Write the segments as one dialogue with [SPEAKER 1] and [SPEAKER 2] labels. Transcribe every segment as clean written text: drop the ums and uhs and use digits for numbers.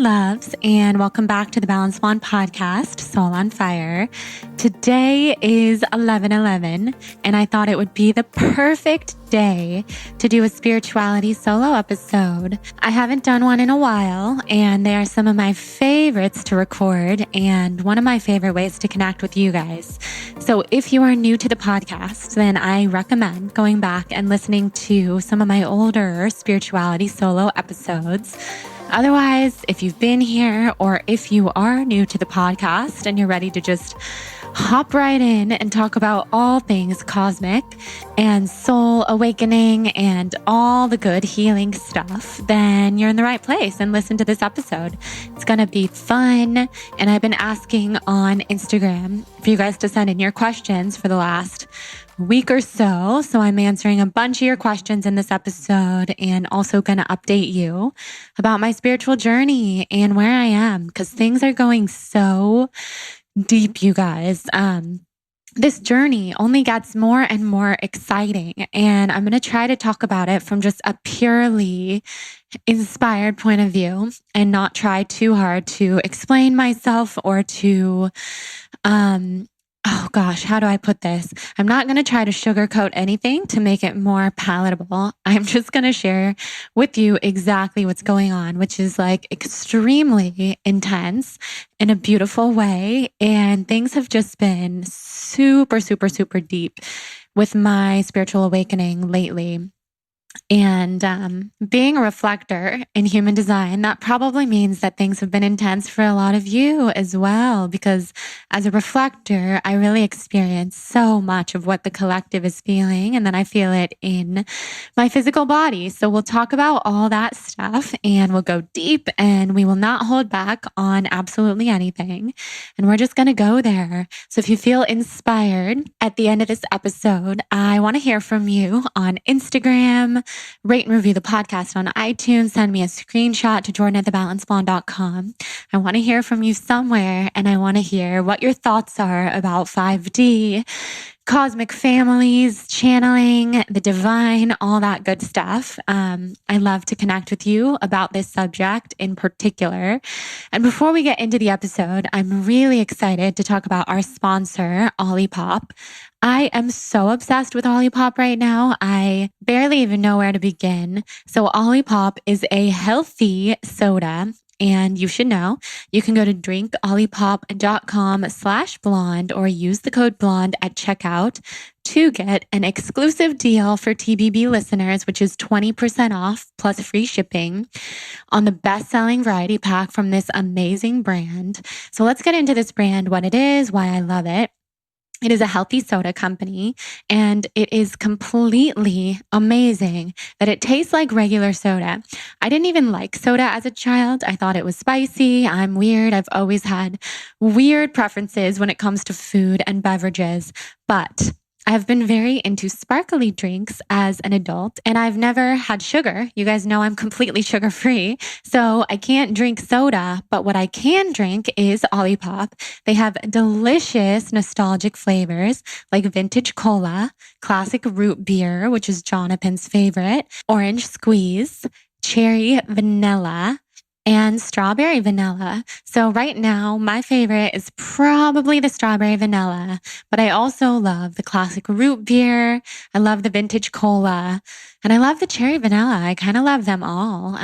[SPEAKER 1] loves, and welcome back to the Balanced Blonde podcast, Soul on Fire. Today is 11/11, and I thought it would be the perfect day to do a spirituality solo episode. I haven't done one in a while, and they are some of my favorites to record and one of my favorite ways to connect with you guys. So if you are new to the podcast, then I recommend going back and listening to some of my older spirituality solo episodes. Otherwise, if you've been here or if you are new to the podcast and you're ready to just hop right in and talk about all things cosmic and soul awakening and all the good healing stuff, then you're in the right place and listen to this episode. It's going to be fun. And I've been asking on Instagram for you guys to send in your questions for the last week or so. So I'm answering a bunch of your questions in this episode and also going to update you about my spiritual journey and where I am, because things are going so deep, you guys. This journey only gets more and more exciting, and I'm going to try to talk about it from just a purely inspired point of view and not try too hard to explain myself or to, how do I put this? I'm not going to try to sugarcoat anything to make it more palatable. I'm just going to share with you exactly what's going on, which is like extremely intense in a beautiful way. And things have just been super, super, super deep with my spiritual awakening lately. And being a reflector in human design, that probably means that things have been intense for a lot of you as well, because as a reflector, I really experience so much of what the collective is feeling, and then I feel it in my physical body. So we'll talk about all that stuff, and we'll go deep, and we will not hold back on absolutely anything. And we're just going to go there. So if you feel inspired at the end of this episode, I want to hear from you on Instagram. Rate and review the podcast on iTunes. Send me a screenshot to jordan@thebalancedblonde.com. I want to hear from you somewhere, and I want to hear what your thoughts are about 5D, cosmic families, channeling, the divine, all that good stuff. I love to connect with you about this subject in particular. And before we get into the episode, I'm really excited to talk about our sponsor, Olipop. I am so obsessed with Olipop right now. I barely even know where to begin. So Olipop is a healthy soda. And you should know, you can go to drinkolipop.com/blonde or use the code blonde at checkout to get an exclusive deal for TBB listeners, which is 20% off plus free shipping on the best-selling variety pack from this amazing brand. So let's get into this brand, what it is, why I love it. It is a healthy soda company, and it is completely amazing that it tastes like regular soda. I didn't even like soda as a child. I thought it was spicy. I'm weird. I've always had weird preferences when it comes to food and beverages, but I've been very into sparkly drinks as an adult, and I've never had sugar. You guys know I'm completely sugar-free, so I can't drink soda, but what I can drink is Olipop. They have delicious nostalgic flavors like vintage cola, classic root beer, which is Jonathan's favorite, orange squeeze, cherry vanilla, and strawberry vanilla. So right now, my favorite is probably the strawberry vanilla, but I also love the classic root beer. I love the vintage cola, and I love the cherry vanilla. I kind of love them all.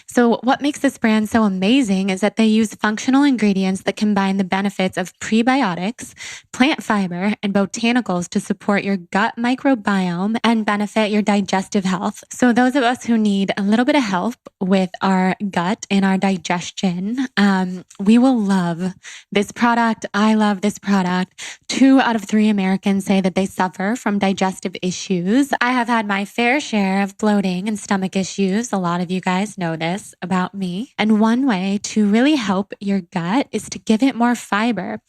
[SPEAKER 1] So what makes this brand so amazing is that they use functional ingredients that combine the benefits of prebiotics, plant fiber, and botanicals to support your gut microbiome and benefit your digestive health. So those of us who need a little bit of help with our gut and our digestion, we will love this product. I love this product. 2 out of 3 Americans say that they suffer from digestive issues. I have had my fair share of bloating and stomach issues. A lot of you guys know this about me. And one way to really help your gut is to give it more fiber.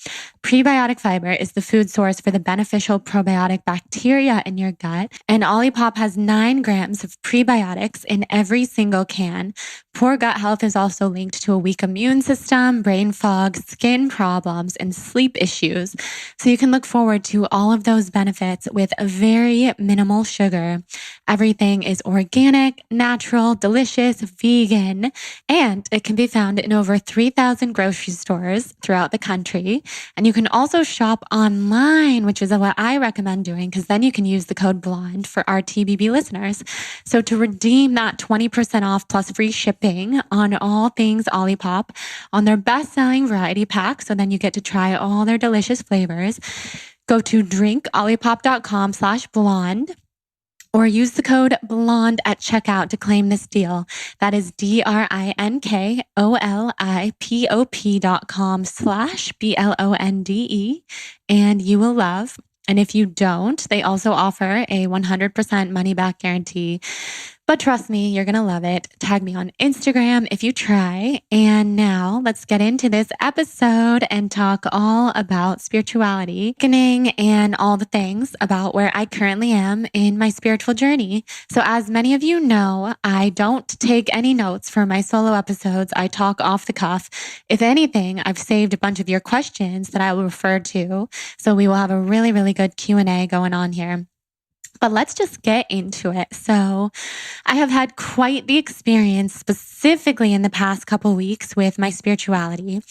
[SPEAKER 1] Prebiotic fiber is the food source for the beneficial probiotic bacteria in your gut. And Olipop has 9 grams of prebiotics in every single can. Poor gut health is also linked to a weak immune system, brain fog, skin problems, and sleep issues. So you can look forward to all of those benefits with a very minimal sugar every everything is organic, natural, delicious, vegan, and it can be found in over 3,000 grocery stores throughout the country. And you can also shop online, which is what I recommend doing, because then you can use the code BLONDE for our TBB listeners. So to redeem that 20% off plus free shipping on all things Olipop on their best-selling variety pack, so then you get to try all their delicious flavors, go to drinkolipop.com/blonde or use the code BLONDE at checkout to claim this deal. That is drinkolipop.com/BLONDE, and you will love. And if you don't, they also offer a 100% money back guarantee. But trust me, you're going to love it. Tag me on Instagram if you try. And now let's get into this episode and talk all about spirituality, awakening, and all the things about where I currently am in my spiritual journey. So as many of you know, I don't take any notes for my solo episodes. I talk off the cuff. If anything, I've saved a bunch of your questions that I will refer to. So we will have a really, really good Q&A going on here. But let's just get into it. So I have had quite the experience specifically in the past couple weeks with my spirituality,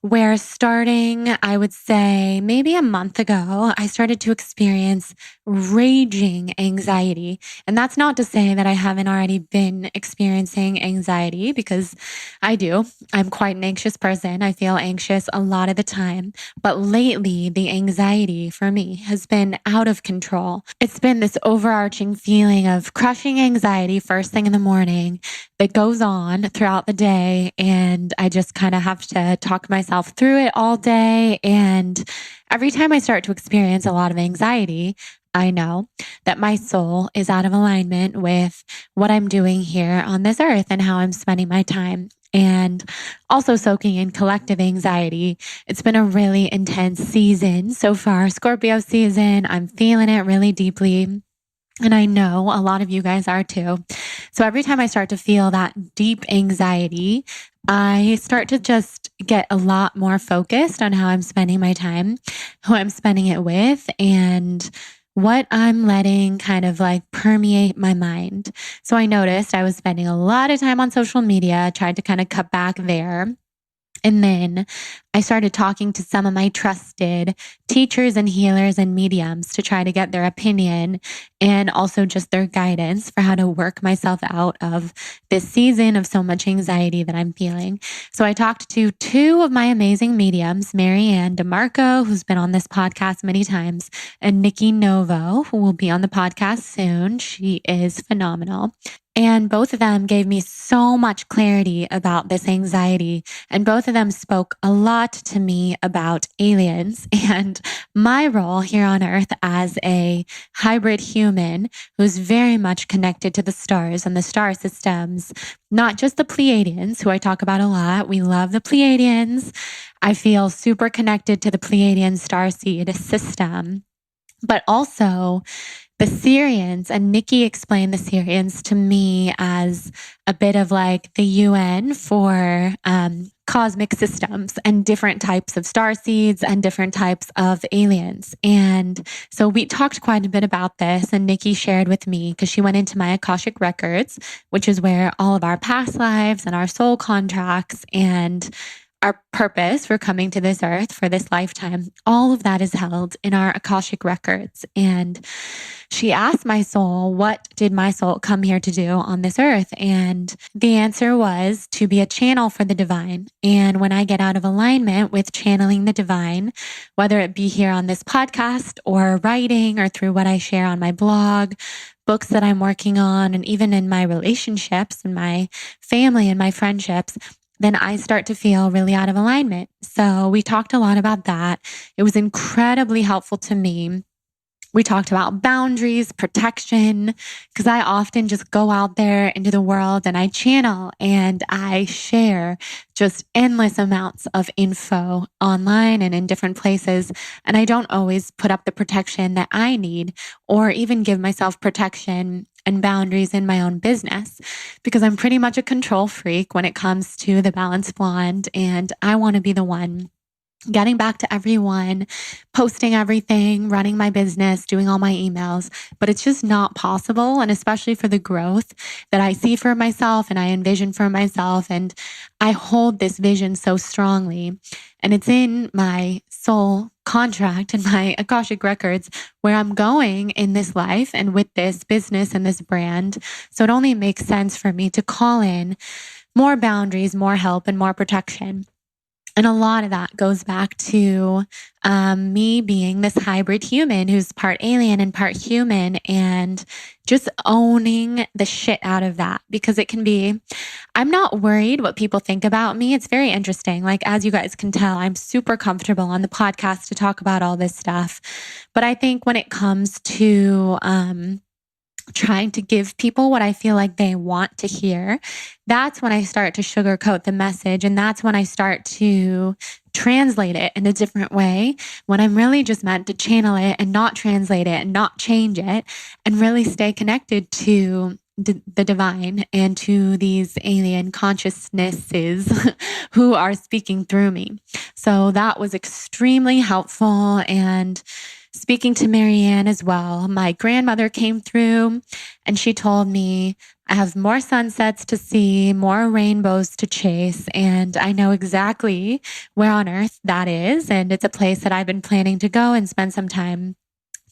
[SPEAKER 1] where starting, I would say maybe a month ago, I started to experience raging anxiety. And that's not to say that I haven't already been experiencing anxiety, because I do. I'm quite an anxious person. I feel anxious a lot of the time. But lately, the anxiety for me has been out of control. It's been this overarching feeling of crushing anxiety first thing in the morning that goes on throughout the day. And I just kind of have to talk myself through it all day. And every time I start to experience a lot of anxiety, I know that my soul is out of alignment with what I'm doing here on this earth and how I'm spending my time. And also soaking in collective anxiety. It's been a really intense season so far, Scorpio season. I'm feeling it really deeply. And I know a lot of you guys are too. So every time I start to feel that deep anxiety, I start to just get a lot more focused on how I'm spending my time, who I'm spending it with, and what I'm letting kind of like permeate my mind. So I noticed I was spending a lot of time on social media, tried to kind of cut back there. And then I started talking to some of my trusted teachers and healers and mediums to try to get their opinion and also just their guidance for how to work myself out of this season of so much anxiety that I'm feeling. So I talked to two of my amazing mediums, Marianne DeMarco, who's been on this podcast many times, and Nikki Novo, who will be on the podcast soon. She is phenomenal. And both of them gave me so much clarity about this anxiety. And both of them spoke a lot to me about aliens and my role here on Earth as a hybrid human who's very much connected to the stars and the star systems, not just the Pleiadians, who I talk about a lot. We love the Pleiadians. I feel super connected to the Pleiadian starseed system, but also the Sirians. And Nikki explained the Sirians to me as a bit of like the UN for cosmic systems and different types of starseeds and different types of aliens. And so we talked quite a bit about this, and Nikki shared with me, because she went into my Akashic records, which is where all of our past lives and our soul contracts and our purpose for coming to this earth for this lifetime, all of that is held in our Akashic records. And she asked my soul, what did my soul come here to do on this earth? And the answer was to be a channel for the divine. And when I get out of alignment with channeling the divine, whether it be here on this podcast or writing or through what I share on my blog, books that I'm working on, and even in my relationships and my family and my friendships, then I start to feel really out of alignment. So we talked a lot about that. It was incredibly helpful to me. We talked about boundaries, protection, because I often just go out there into the world and I channel and I share just endless amounts of info online and in different places. And I don't always put up the protection that I need or even give myself protection and boundaries in my own business, because I'm pretty much a control freak when it comes to the Balanced Blonde, and I want to be the one getting back to everyone, posting everything, running my business, doing all my emails, but it's just not possible. And especially for the growth that I see for myself and I envision for myself. And I hold this vision so strongly. And it's in my soul contract and my Akashic records where I'm going in this life and with this business and this brand. So it only makes sense for me to call in more boundaries, more help, and more protection. And a lot of that goes back to me being this hybrid human who's part alien and part human, and just owning the shit out of that, because it can be, I'm not worried what people think about me. It's very interesting. Like, as you guys can tell, I'm super comfortable on the podcast to talk about all this stuff. But I think when it comes to, trying to give people what I feel like they want to hear, that's when I start to sugarcoat the message. And that's when I start to translate it in a different way, when I'm really just meant to channel it and not translate it and not change it, and really stay connected to the divine and to these alien consciousnesses who are speaking through me. So that was extremely helpful. And speaking to Marianne as well, my grandmother came through and she told me, I have more sunsets to see, more rainbows to chase, and I know exactly where on earth that is. And it's a place that I've been planning to go and spend some time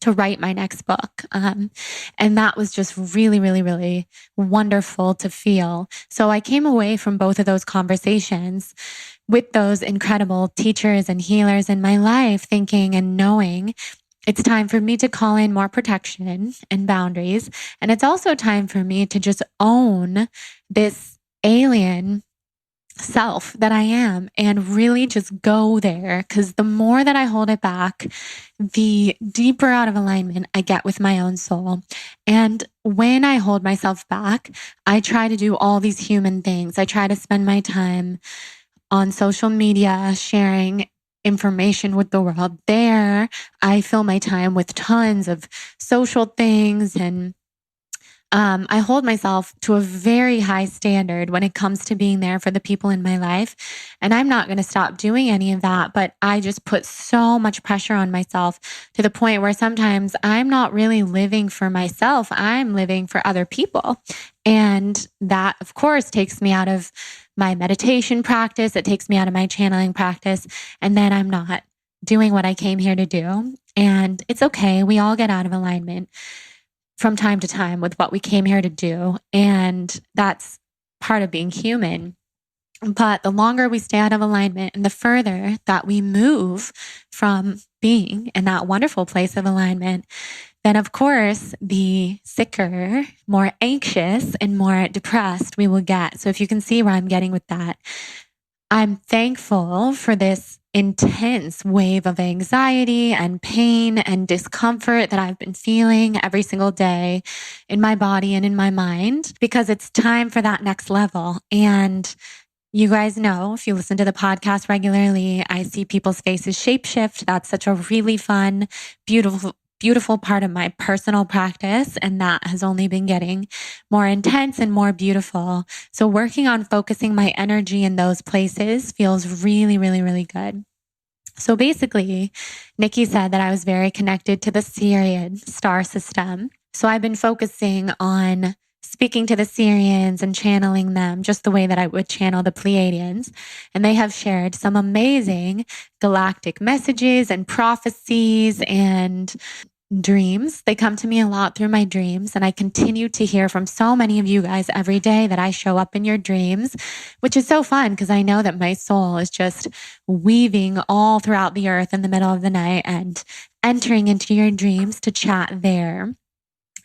[SPEAKER 1] to write my next book. And that was just really, really, really wonderful to feel. So I came away from both of those conversations with those incredible teachers and healers in my life, thinking and knowing it's time for me to call in more protection and boundaries. And it's also time for me to just own this alien self that I am and really just go there. Because the more that I hold it back, the deeper out of alignment I get with my own soul. And when I hold myself back, I try to do all these human things. I try to spend my time on social media sharing information with the world there. I fill my time with tons of social things, and I hold myself to a very high standard when it comes to being there for the people in my life. And I'm not going to stop doing any of that, but I just put so much pressure on myself to the point where sometimes I'm not really living for myself. I'm living for other people. And that, of course, takes me out of my meditation practice. It takes me out of my channeling practice. And then I'm not doing what I came here to do. And it's okay. We all get out of alignment from time to time with what we came here to do. And that's part of being human. But the longer we stay out of alignment and the further that we move from being in that wonderful place of alignment, then of course, the sicker, more anxious, and more depressed we will get. So if you can see where I'm getting with that, I'm thankful for this intense wave of anxiety and pain and discomfort that I've been feeling every single day in my body and in my mind, because it's time for that next level. And you guys know, if you listen to the podcast regularly, I see people's faces shapeshift. That's such a really fun, beautiful part of my personal practice. And that has only been getting more intense and more beautiful. So working on focusing my energy in those places feels really, really, really good. So basically, Nikki said that I was very connected to the Syrian star system. So I've been focusing on speaking to the Syrians and channeling them just the way that I would channel the Pleiadians. And they have shared some amazing galactic messages and prophecies and dreams. They come to me a lot through my dreams, and I continue to hear from so many of you guys every day that I show up in your dreams, which is so fun because I know that my soul is just weaving all throughout the earth in the middle of the night and entering into your dreams to chat there.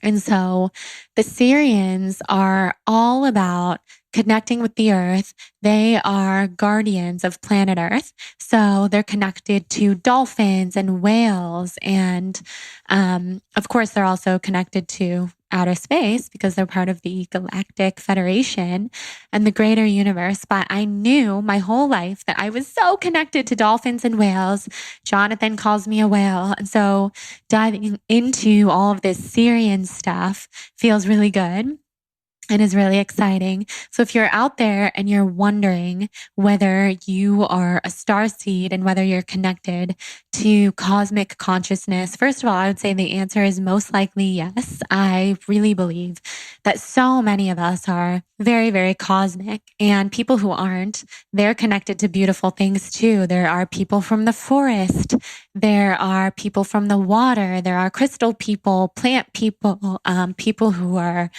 [SPEAKER 1] And so the Syrians are all about connecting with the earth. They are guardians of planet Earth. So they're connected to dolphins and whales. And of course, they're also connected to outer space because they're part of the Galactic Federation and the greater universe. But I knew my whole life that I was so connected to dolphins and whales. Jonathan calls me a whale. And so diving into all of this Syrian stuff feels really good. and is really exciting. So if you're out there and you're wondering whether you are a starseed and whether you're connected to cosmic consciousness, first of all, I would say the answer is most likely yes. I really believe that so many of us are very, very cosmic, and people who aren't, they're connected to beautiful things too. There are people from the forest. There are people from the water. There are crystal people, plant people, people who are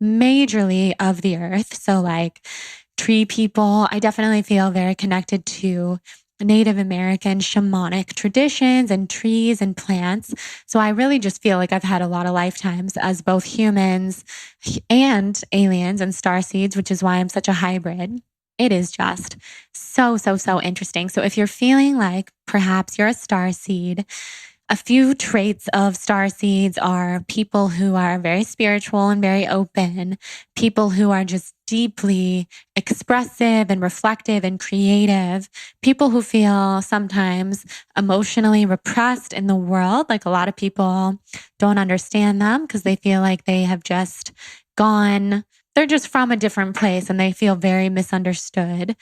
[SPEAKER 1] majorly of the earth. So like tree people, I definitely feel very connected to Native American shamanic traditions and trees and plants. So I really just feel like I've had a lot of lifetimes as both humans and aliens and starseeds, which is why I'm such a hybrid. It is just so, so, so interesting. So if you're feeling like perhaps you're a starseed, a few traits of starseeds are people who are very spiritual and very open, people who are just deeply expressive and reflective and creative, people who feel sometimes emotionally repressed in the world. Like a lot of people don't understand them because they feel like they have just gone, they're just from a different place and they feel very misunderstood.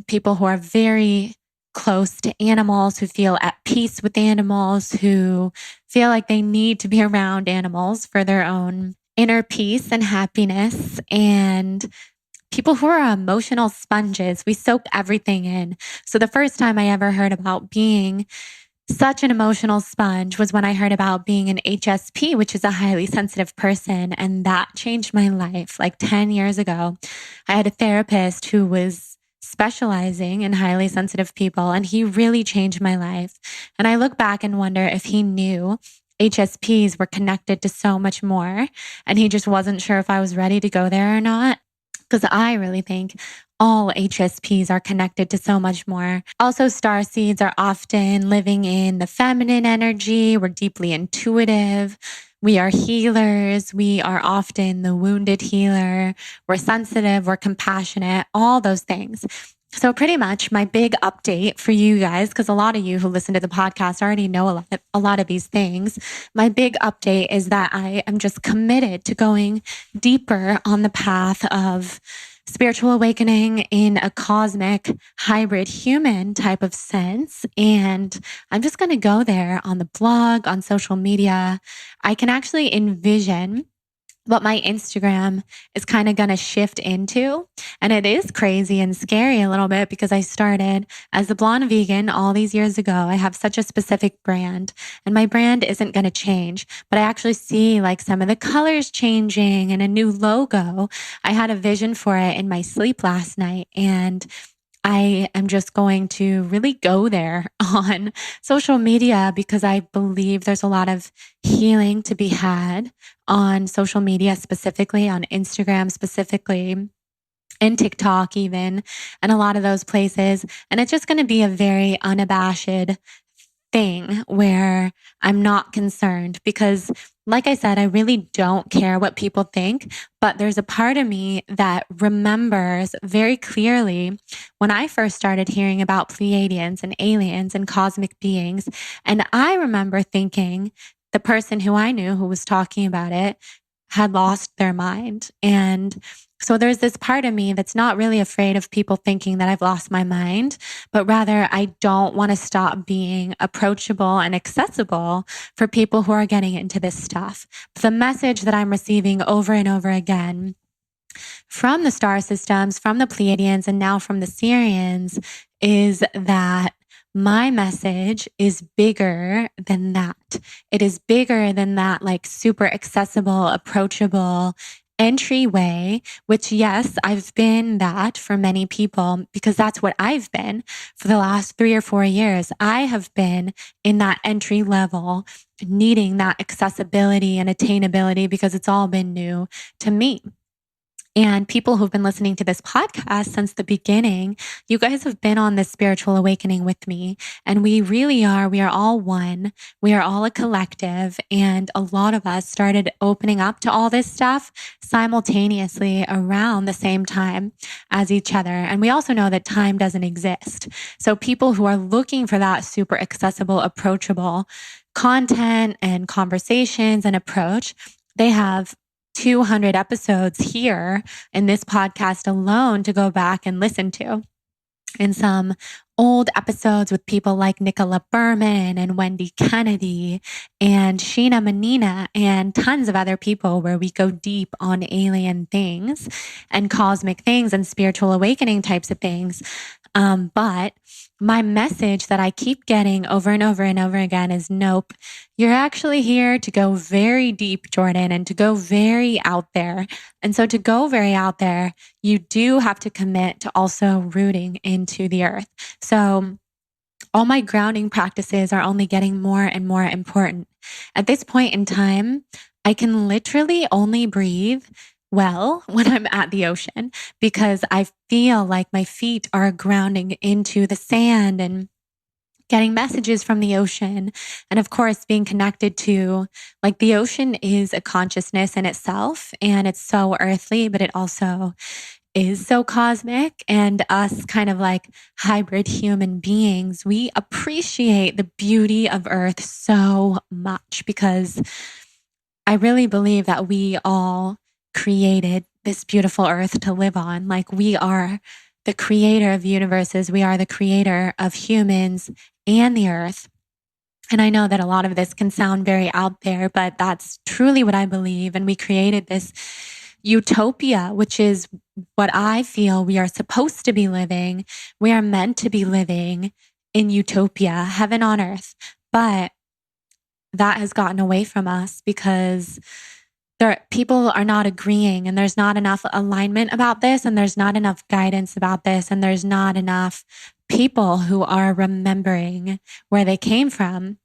[SPEAKER 1] People who are very close to animals, who feel at peace with animals, who feel like they need to be around animals for their own inner peace and happiness, and people who are emotional sponges. We soak everything in. So the first time I ever heard about being such an emotional sponge was when I heard about being an HSP, which is a highly sensitive person. And that changed my life. Like 10 years ago, I had a therapist who was specializing in highly sensitive people, and he really changed my life. And I look back and wonder if he knew HSPs were connected to so much more, and he just wasn't sure if I was ready to go there or not. Because I really think all HSPs are connected to so much more. Also, starseeds are often living in the feminine energy. We're deeply intuitive. We are healers. We are often the wounded healer. We're sensitive. We're compassionate, all those things. So pretty much my big update for you guys, because a lot of you who listen to the podcast already know a lot of these things. My big update is that I am just committed to going deeper on the path of spiritual awakening in a cosmic hybrid human type of sense. And I'm just going to go there on the blog, on social media. I can actually envision what my Instagram is kind of going to shift into. And it is crazy and scary a little bit because I started as a blonde vegan all these years ago. I have such a specific brand, and my brand isn't going to change, but I actually see like some of the colors changing and a new logo. I had a vision for it in my sleep last night, and I am just going to really go there on social media because I believe there's a lot of healing to be had on social media, specifically on Instagram, specifically, and TikTok even, and a lot of those places. And it's just going to be a very unabashed thing where I'm not concerned because, like I said, I really don't care what people think, but there's a part of me that remembers very clearly when I first started hearing about Pleiadians and aliens and cosmic beings. And I remember thinking the person who I knew who was talking about it had lost their mind. And so there's this part of me that's not really afraid of people thinking that I've lost my mind, but rather I don't want to stop being approachable and accessible for people who are getting into this stuff. The message that I'm receiving over and over again from the star systems, from the Pleiadians, and now from the Syrians is that my message is bigger than that. It is bigger than that, like super accessible, approachable entryway, which yes, I've been that for many people because that's what I've been for the last 3 or 4 years. I have been in that entry level, needing that accessibility and attainability because it's all been new to me. And people who've been listening to this podcast since the beginning, you guys have been on this spiritual awakening with me. And we are all one. We are all a collective. And a lot of us started opening up to all this stuff simultaneously around the same time as each other. And we also know that time doesn't exist. So people who are looking for that super accessible, approachable content and conversations and approach, they have 200 episodes here in this podcast alone to go back and listen to. And some old episodes with people like Nicola Berman and Wendy Kennedy and Sheena Menina and tons of other people where we go deep on alien things and cosmic things and spiritual awakening types of things. But my message that I keep getting over and over and over again is nope, you're actually here to go very deep, Jordan, and to go very out there. And so to go very out there, you do have to commit to also rooting into the earth. So all my grounding practices are only getting more and more important. At this point in time, I can literally only breathe well when I'm at the ocean because I feel like my feet are grounding into the sand and getting messages from the ocean. And of course, being connected to like the ocean is a consciousness in itself and it's so earthly, but it also is so cosmic. And us kind of like hybrid human beings, we appreciate the beauty of Earth so much because I really believe that we all created this beautiful Earth to live on. Like we are the creator of universes. We are the creator of humans and the Earth. And I know that a lot of this can sound very out there, but that's truly what I believe. And we created this utopia, which is what I feel we are supposed to be living. We are meant to be living in utopia, heaven on earth. But that has gotten away from us because people are not agreeing and there's not enough alignment about this and there's not enough guidance about this and there's not enough people who are remembering where they came from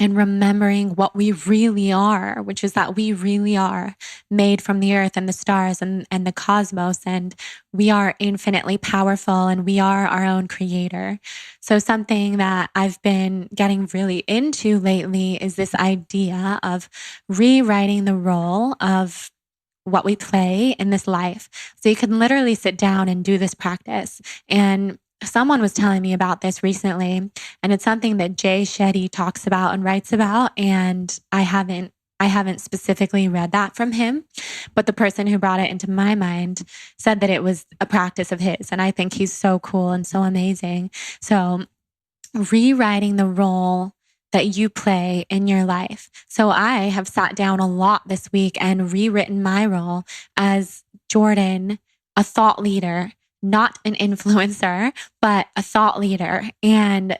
[SPEAKER 1] and remembering what we really are, which is that we really are made from the earth and the stars and the cosmos, and we are infinitely powerful and we are our own creator. So something that I've been getting really into lately is this idea of rewriting the role of what we play in this life. So you can literally sit down and do this practice. And someone was telling me about this recently, and it's something that Jay Shetty talks about and writes about. And I haven't specifically read that from him, but the person who brought it into my mind said that it was a practice of his. And I think he's so cool and so amazing. So rewriting the role that you play in your life. So I have sat down a lot this week and rewritten my role as Jordan, a thought leader, not an influencer, but a thought leader. And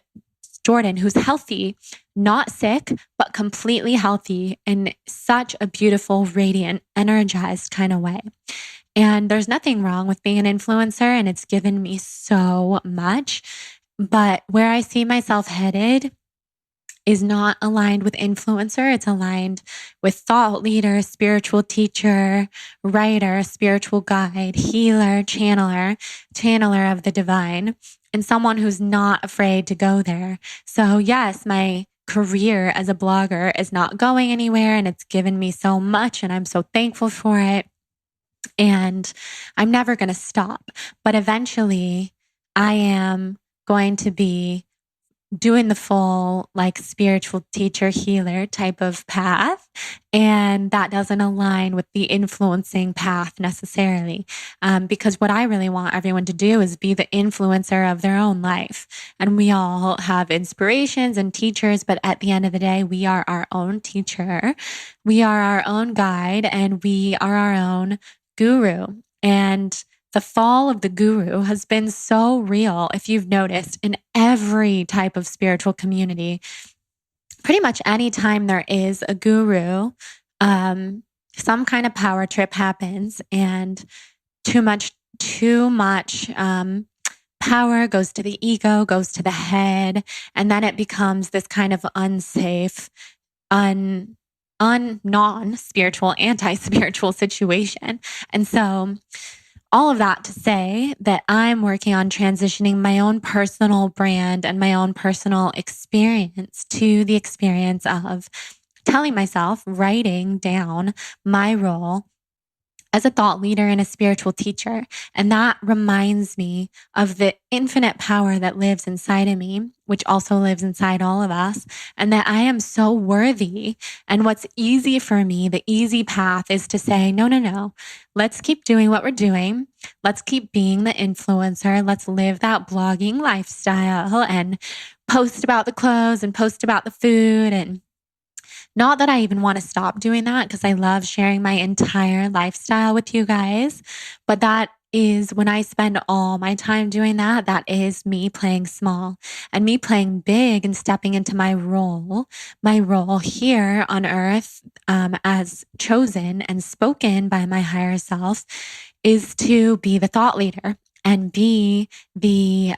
[SPEAKER 1] Jordan, who's healthy, not sick, but completely healthy in such a beautiful, radiant, energized kind of way. And there's nothing wrong with being an influencer, and it's given me so much. But where I see myself headed is not aligned with influencer. It's aligned with thought leader, spiritual teacher, writer, spiritual guide, healer, channeler of the divine, and someone who's not afraid to go there. So yes, my career as a blogger is not going anywhere and it's given me so much and I'm so thankful for it. And I'm never going to stop. But eventually I am going to be doing the full like spiritual teacher healer type of path. And that doesn't align with the influencing path necessarily. Because what I really want everyone to do is be the influencer of their own life. And we all have inspirations and teachers, but at the end of the day, we are our own teacher. We are our own guide and we are our own guru. And the fall of the guru has been so real, if you've noticed, in every type of spiritual community. Pretty much any time there is a guru, some kind of power trip happens and too much power goes to the ego, goes to the head, and then it becomes this kind of unsafe, non-spiritual, anti-spiritual situation. And so all of that to say that I'm working on transitioning my own personal brand and my own personal experience to the experience of telling myself, writing down my role as a thought leader and a spiritual teacher. And that reminds me of the infinite power that lives inside of me, which also lives inside all of us, and that I am so worthy. And what's easy for me, the easy path is to say, no. Let's keep doing what we're doing. Let's keep being the influencer. Let's live that blogging lifestyle and post about the clothes and post about the food. And not that I even want to stop doing that, because I love sharing my entire lifestyle with you guys. But that is when I spend all my time doing that, that is me playing small. And me playing big and stepping into my role here on earth, as chosen and spoken by my higher self, is to be the thought leader and be the,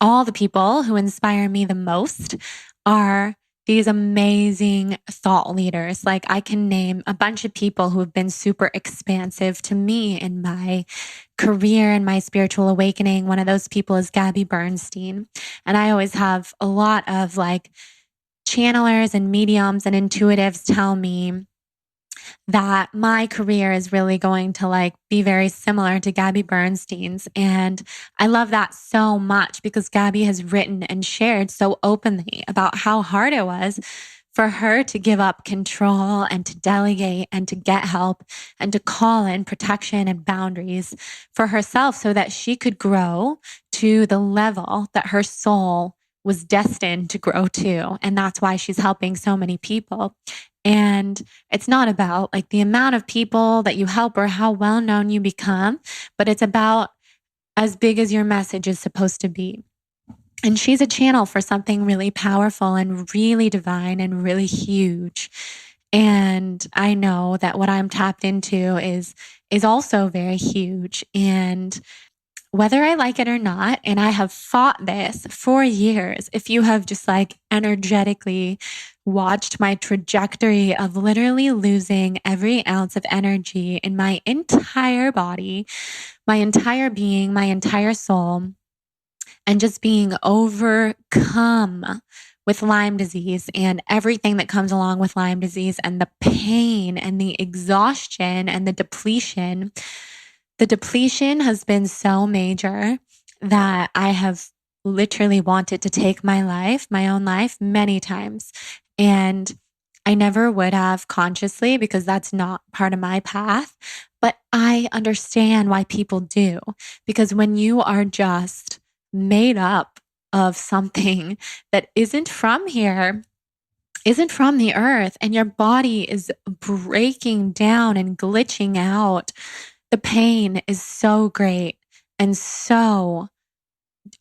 [SPEAKER 1] all the people who inspire me the most are these amazing thought leaders. Like, I can name a bunch of people who have been super expansive to me in my career and my spiritual awakening. One of those people is Gabby Bernstein. And I always have a lot of like channelers and mediums and intuitives tell me that my career is really going to like be very similar to Gabby Bernstein's. And I love that so much because Gabby has written and shared so openly about how hard it was for her to give up control and to delegate and to get help and to call in protection and boundaries for herself so that she could grow to the level that her soul was destined to grow to. And that's why she's helping so many people. And it's not about like the amount of people that you help or how well known you become, but it's about as big as your message is supposed to be. And she's a channel for something really powerful and really divine and really huge. And I know that what I'm tapped into is also very huge. And whether I like it or not, and I have fought this for years, if you have just like energetically watched my trajectory of literally losing every ounce of energy in my entire body, my entire being, my entire soul, and just being overcome with Lyme disease and everything that comes along with Lyme disease and the pain and the exhaustion and the depletion. The depletion has been so major that I have literally wanted to take my life, my own life, many times. And I never would have consciously because that's not part of my path. But I understand why people do. Because when you are just made up of something that isn't from here, isn't from the earth, and your body is breaking down and glitching out, the pain is so great and so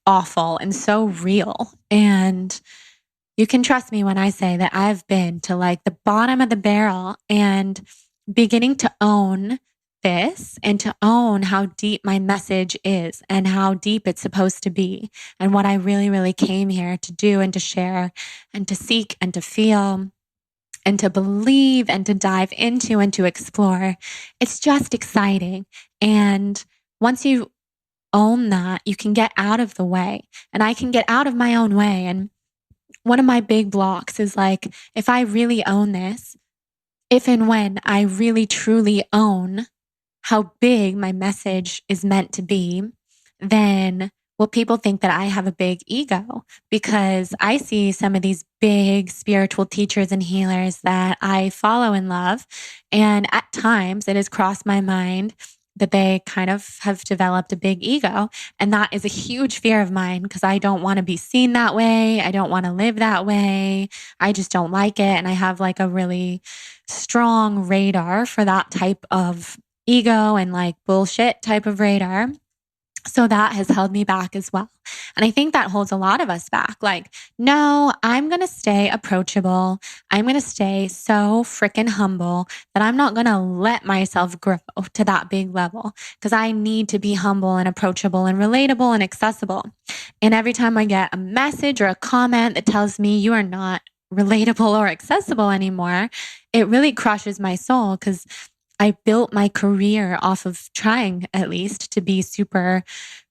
[SPEAKER 1] awful and so real. And you can trust me when I say that I've been to like the bottom of the barrel and beginning to own this and to own how deep my message is and how deep it's supposed to be and what I really, really came here to do and to share and to seek and to feel and to believe and to dive into and to explore. It's just exciting. And once you own that, you can get out of the way. And I can get out of my own way. And one of my big blocks is like, if I really own this, if and when I really truly own how big my message is meant to be, then will people think that I have a big ego? Because I see some of these big spiritual teachers and healers that I follow and love. And at times it has crossed my mind that they kind of have developed a big ego. And that is a huge fear of mine because I don't want to be seen that way. I don't want to live that way. I just don't like it. And I have like a really strong radar for that type of ego and like bullshit type of radar. So that has held me back as well. And I think that holds a lot of us back. Like, no, I'm going to stay approachable. I'm going to stay so freaking humble that I'm not going to let myself grow to that big level because I need to be humble and approachable and relatable and accessible. And every time I get a message or a comment that tells me you are not relatable or accessible anymore, it really crushes my soul because I built my career off of trying at least to be super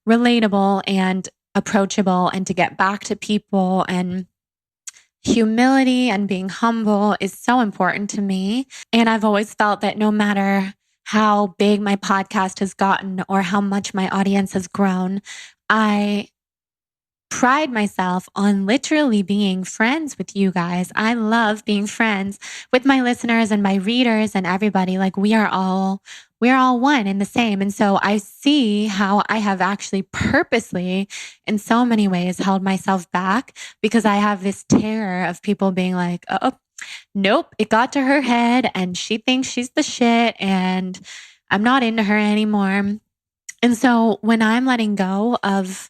[SPEAKER 1] relatable and approachable and to get back to people. And humility and being humble is so important to me. And I've always felt that no matter how big my podcast has gotten or how much my audience has grown, I pride myself on literally being friends with you guys. I love being friends with my listeners and my readers and everybody. Like we're all one and the same. And so I see how I have actually purposely in so many ways held myself back because I have this terror of people being like, oh, nope, it got to her head and she thinks she's the shit and I'm not into her anymore. And so when I'm letting go of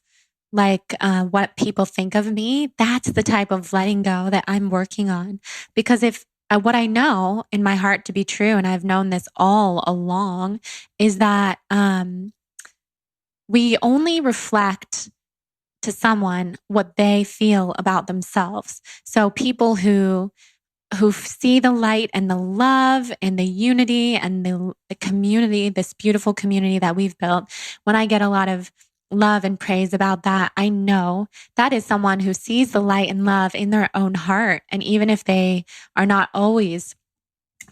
[SPEAKER 1] what people think of me, that's the type of letting go that I'm working on. Because if what I know in my heart to be true, and I've known this all along, is that we only reflect to someone what they feel about themselves. So people who see the light and the love and the unity and the community, this beautiful community that we've built, when I get a lot of love and praise about that, I know that is someone who sees the light and love in their own heart. And even if they are not always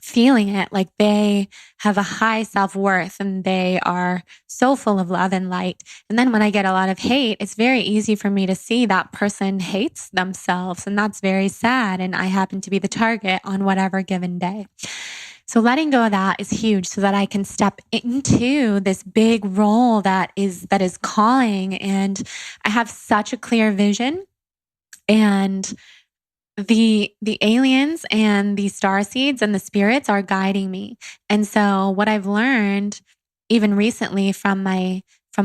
[SPEAKER 1] feeling it, like they have a high self-worth and they are so full of love and light. And then when I get a lot of hate, it's very easy for me to see that person hates themselves. And that's very sad. And I happen to be the target on whatever given day. So letting go of that is huge so that I can step into this big role that is calling. And I have such a clear vision. And the aliens and the starseeds and the spirits are guiding me. And so what I've learned even recently from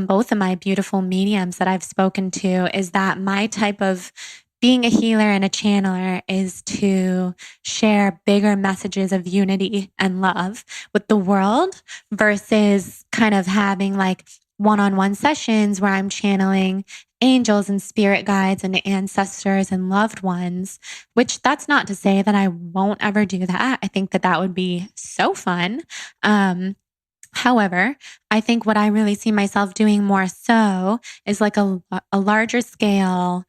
[SPEAKER 1] both of my beautiful mediums that I've spoken to is that my type of being a healer and a channeler is to share bigger messages of unity and love with the world versus kind of having like one-on-one sessions where I'm channeling angels and spirit guides and ancestors and loved ones, which that's not to say that I won't ever do that. I think that would be so fun. However, I think what I really see myself doing more so is like a larger scale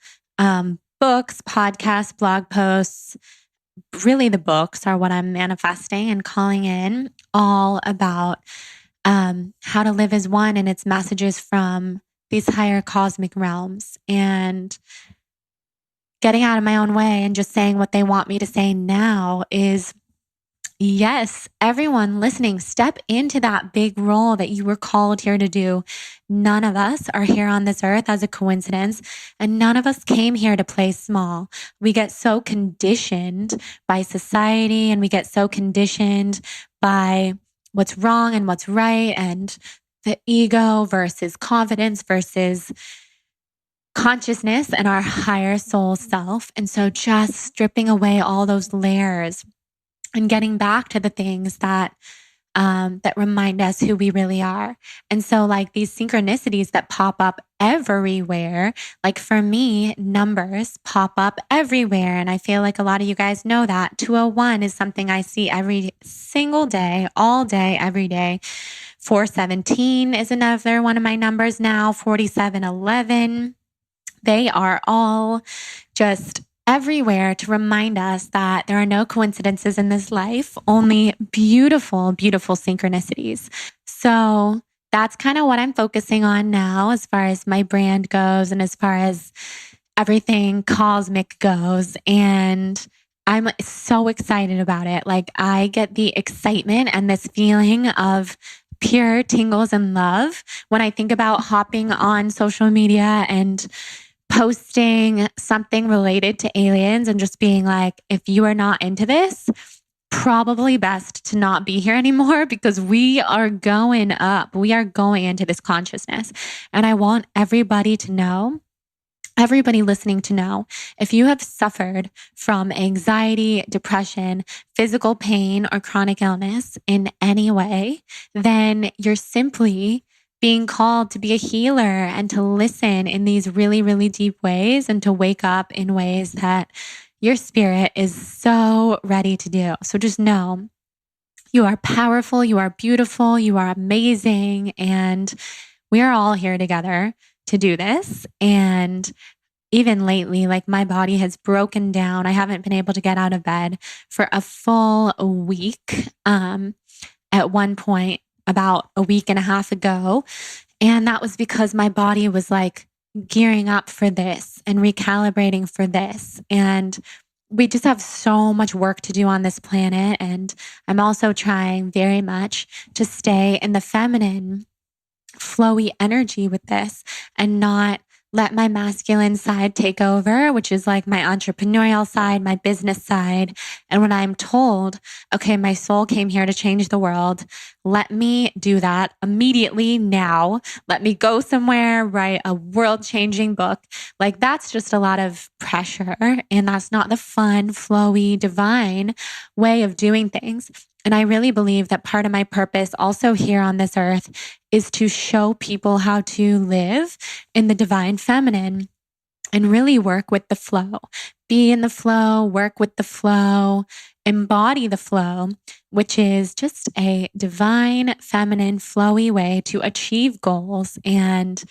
[SPEAKER 1] books, podcasts, blog posts. Really, the books are what I'm manifesting and calling in, all about how to live as one and its messages from these higher cosmic realms, and getting out of my own way and just saying what they want me to say now is, yes, everyone listening, step into that big role that you were called here to do. None of us are here on this earth as a coincidence, and none of us came here to play small. We get so conditioned by society, and we get so conditioned by what's wrong and what's right, and the ego versus confidence versus consciousness and our higher soul self. And so just stripping away all those layers and getting back to the things that remind us who we really are. And so like these synchronicities that pop up everywhere, like for me, numbers pop up everywhere. And I feel like a lot of you guys know that 201 is something I see every single day, all day, every day. 417 is another one of my numbers now, 4711. They are all just everywhere to remind us that there are no coincidences in this life, only beautiful, beautiful synchronicities. So that's kind of what I'm focusing on now as far as my brand goes and as far as everything cosmic goes. And I'm so excited about it. Like I get the excitement and this feeling of pure tingles and love when I think about hopping on social media and posting something related to aliens and just being like, if you are not into this, probably best to not be here anymore because we are going up. We are going into this consciousness. And I want everybody to know, everybody listening to know, if you have suffered from anxiety, depression, physical pain, or chronic illness in any way, then you're simply being called to be a healer and to listen in these really, really deep ways and to wake up in ways that your spirit is so ready to do. So just know you are powerful, you are beautiful, you are amazing, and we are all here together to do this. And even lately, like my body has broken down. I haven't been able to get out of bed for a full week. At one point, about a week and a half ago. And that was because my body was like gearing up for this and recalibrating for this. And we just have so much work to do on this planet. And I'm also trying very much to stay in the feminine, flowy energy with this and not let my masculine side take over, which is like my entrepreneurial side, my business side. And when I'm told, okay, my soul came here to change the world, let me do that immediately now. Let me go somewhere, write a world changing book. Like that's just a lot of pressure. And that's not the fun, flowy, divine way of doing things. And I really believe that part of my purpose also here on this earth is to show people how to live in the divine feminine and really work with the flow, be in the flow, work with the flow, embody the flow, which is just a divine, feminine, flowy way to achieve goals and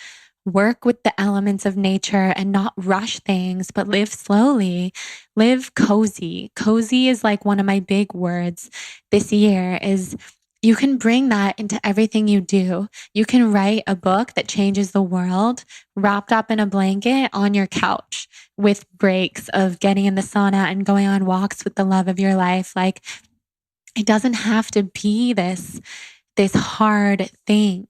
[SPEAKER 1] work with the elements of nature and not rush things, but live slowly, live cozy. Cozy is like one of my big words this year is you can bring that into everything you do. You can write a book that changes the world wrapped up in a blanket on your couch with breaks of getting in the sauna and going on walks with the love of your life. Like it doesn't have to be this hard thing.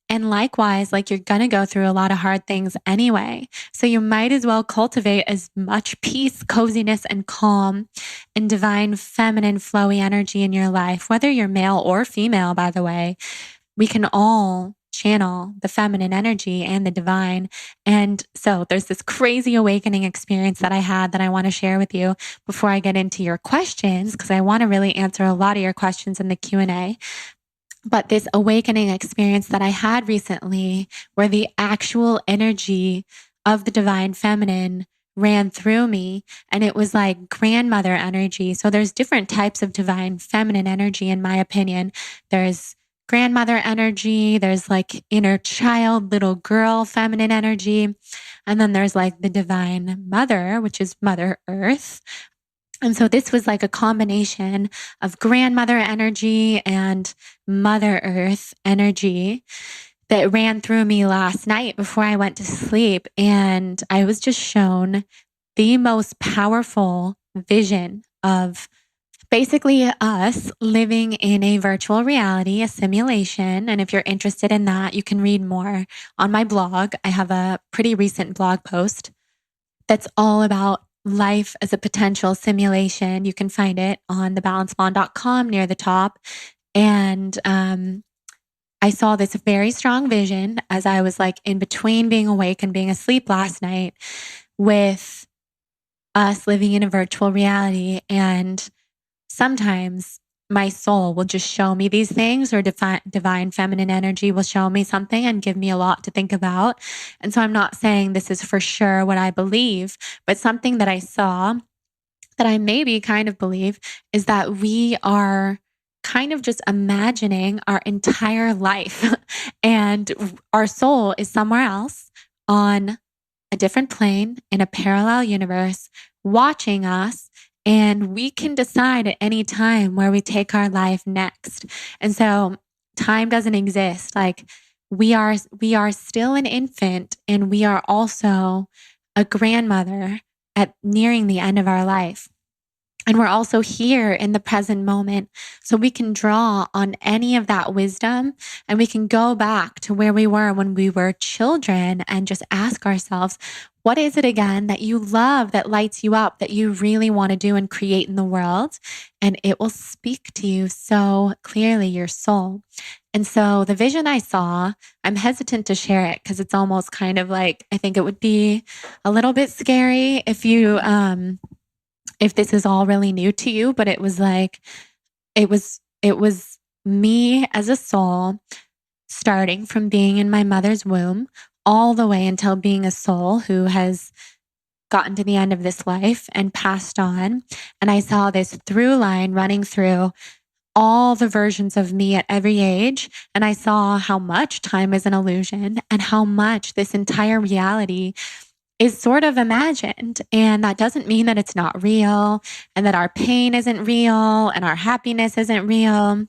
[SPEAKER 1] And likewise, like you're going to go through a lot of hard things anyway. So you might as well cultivate as much peace, coziness, and calm and divine, feminine, flowy energy in your life, whether you're male or female, by the way. We can all channel the feminine energy and the divine. And so there's this crazy awakening experience that I had that I want to share with you before I get into your questions, because I want to really answer a lot of your questions in the Q&A. But this awakening experience that I had recently, where the actual energy of the divine feminine ran through me, and it was like grandmother energy. So there's different types of divine feminine energy, in my opinion. There's grandmother energy, there's like inner child, little girl feminine energy. And then there's like the divine mother, which is Mother Earth. And so this was like a combination of grandmother energy and Mother Earth energy that ran through me last night before I went to sleep. And I was just shown the most powerful vision of basically us living in a virtual reality, a simulation. And if you're interested in that, you can read more on my blog. I have a pretty recent blog post that's all about life as a potential simulation. You can find it on thebalancedblonde.com near the top. And I saw this very strong vision as I was like in between being awake and being asleep last night with us living in a virtual reality. And sometimes my soul will just show me these things, or divine feminine energy will show me something and give me a lot to think about. And so I'm not saying this is for sure what I believe, but something that I saw that I maybe kind of believe is that we are kind of just imagining our entire life and our soul is somewhere else on a different plane in a parallel universe watching us. And we can decide at any time where we take our life next. And so time doesn't exist. Like we are still an infant, and we are also a grandmother at nearing the end of our life. And we're also here in the present moment. So we can draw on any of that wisdom, and we can go back to where we were when we were children and just ask ourselves, what is it again that you love, that lights you up, that you really want to do and create in the world? And it will speak to you so clearly, your soul. And so the vision I saw, I'm hesitant to share it because it's almost kind of like, I think it would be a little bit scary if you, if this is all really new to you, but it was like, it was me as a soul starting from being in my mother's womb all the way until being a soul who has gotten to the end of this life and passed on. And I saw this through line running through all the versions of me at every age. And I saw how much time is an illusion and how much this entire reality is sort of imagined. And that doesn't mean that it's not real and that our pain isn't real and our happiness isn't real.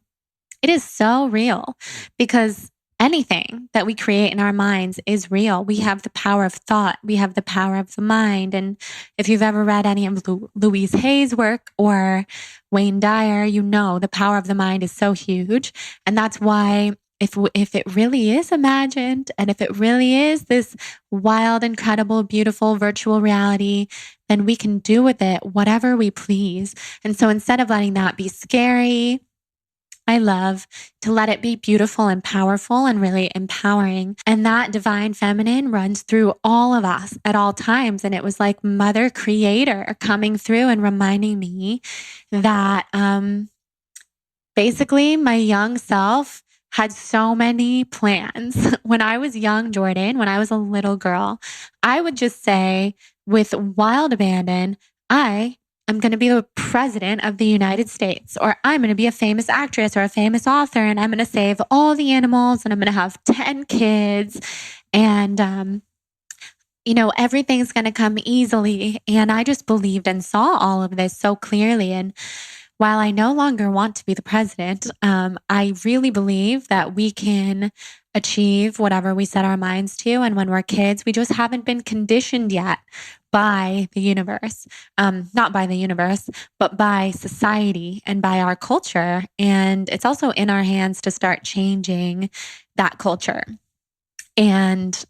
[SPEAKER 1] It is so real because anything that we create in our minds is real. We have the power of thought. We have the power of the mind. And if you've ever read any of Louise Hay's work or Wayne Dyer, you know the power of the mind is so huge. And that's why if it really is imagined and if it really is this wild, incredible, beautiful virtual reality, then we can do with it whatever we please. And so instead of letting that be scary, I love to let it be beautiful and powerful and really empowering. And that divine feminine runs through all of us at all times. And it was like Mother Creator coming through and reminding me that basically my young self had so many plans. When I was young, Jordan, when I was a little girl, I would just say with wild abandon, I'm going to be the president of the United States, or I'm going to be a famous actress or a famous author, and I'm going to save all the animals, and I'm going to have 10 kids, and, everything's going to come easily. And I just believed and saw all of this so clearly. And while I no longer want to be the president, I really believe that we can achieve whatever we set our minds to. And when we're kids, we just haven't been conditioned yet by the universe, not by the universe, but by society and by our culture. And it's also in our hands to start changing that culture. And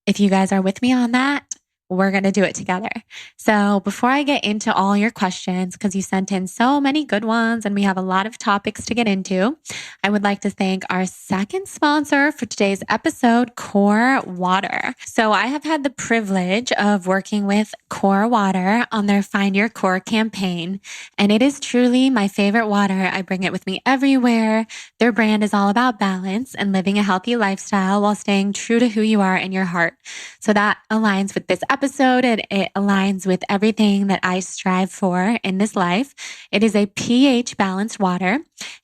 [SPEAKER 1] if you guys are with me on that, we're going to do it together. So before I get into all your questions, because you sent in so many good ones and we have a lot of topics to get into, I would like to thank our second sponsor for today's episode, Core Water. So I have had the privilege of working with Core Water on their Find Your Core campaign, and it is truly my favorite water. I bring it with me everywhere. Their brand is all about balance and living a healthy lifestyle while staying true to who you are in your heart. So that aligns with this episode, and it aligns with everything that I strive for in this life. It is a pH balanced water,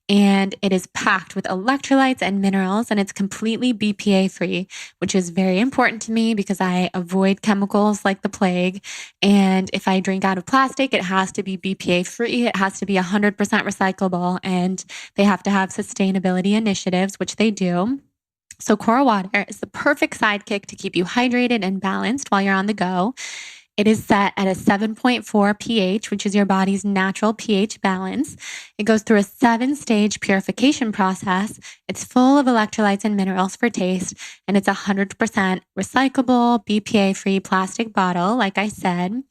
[SPEAKER 1] and it is packed with electrolytes and minerals, and it's completely BPA free, which is very important to me because I avoid chemicals like the plague. And if I drink out of plastic, it has to be BPA free. It has to be 100% recyclable, and they have to have sustainability initiatives, which they do. So Core Water is the perfect sidekick to keep you hydrated and balanced while you're on the go. It is set at a 7.4 pH, which is your body's natural pH balance. It goes through a 7-stage purification process. It's full of electrolytes and minerals for taste, and it's 100% recyclable, BPA-free plastic bottle, like I said.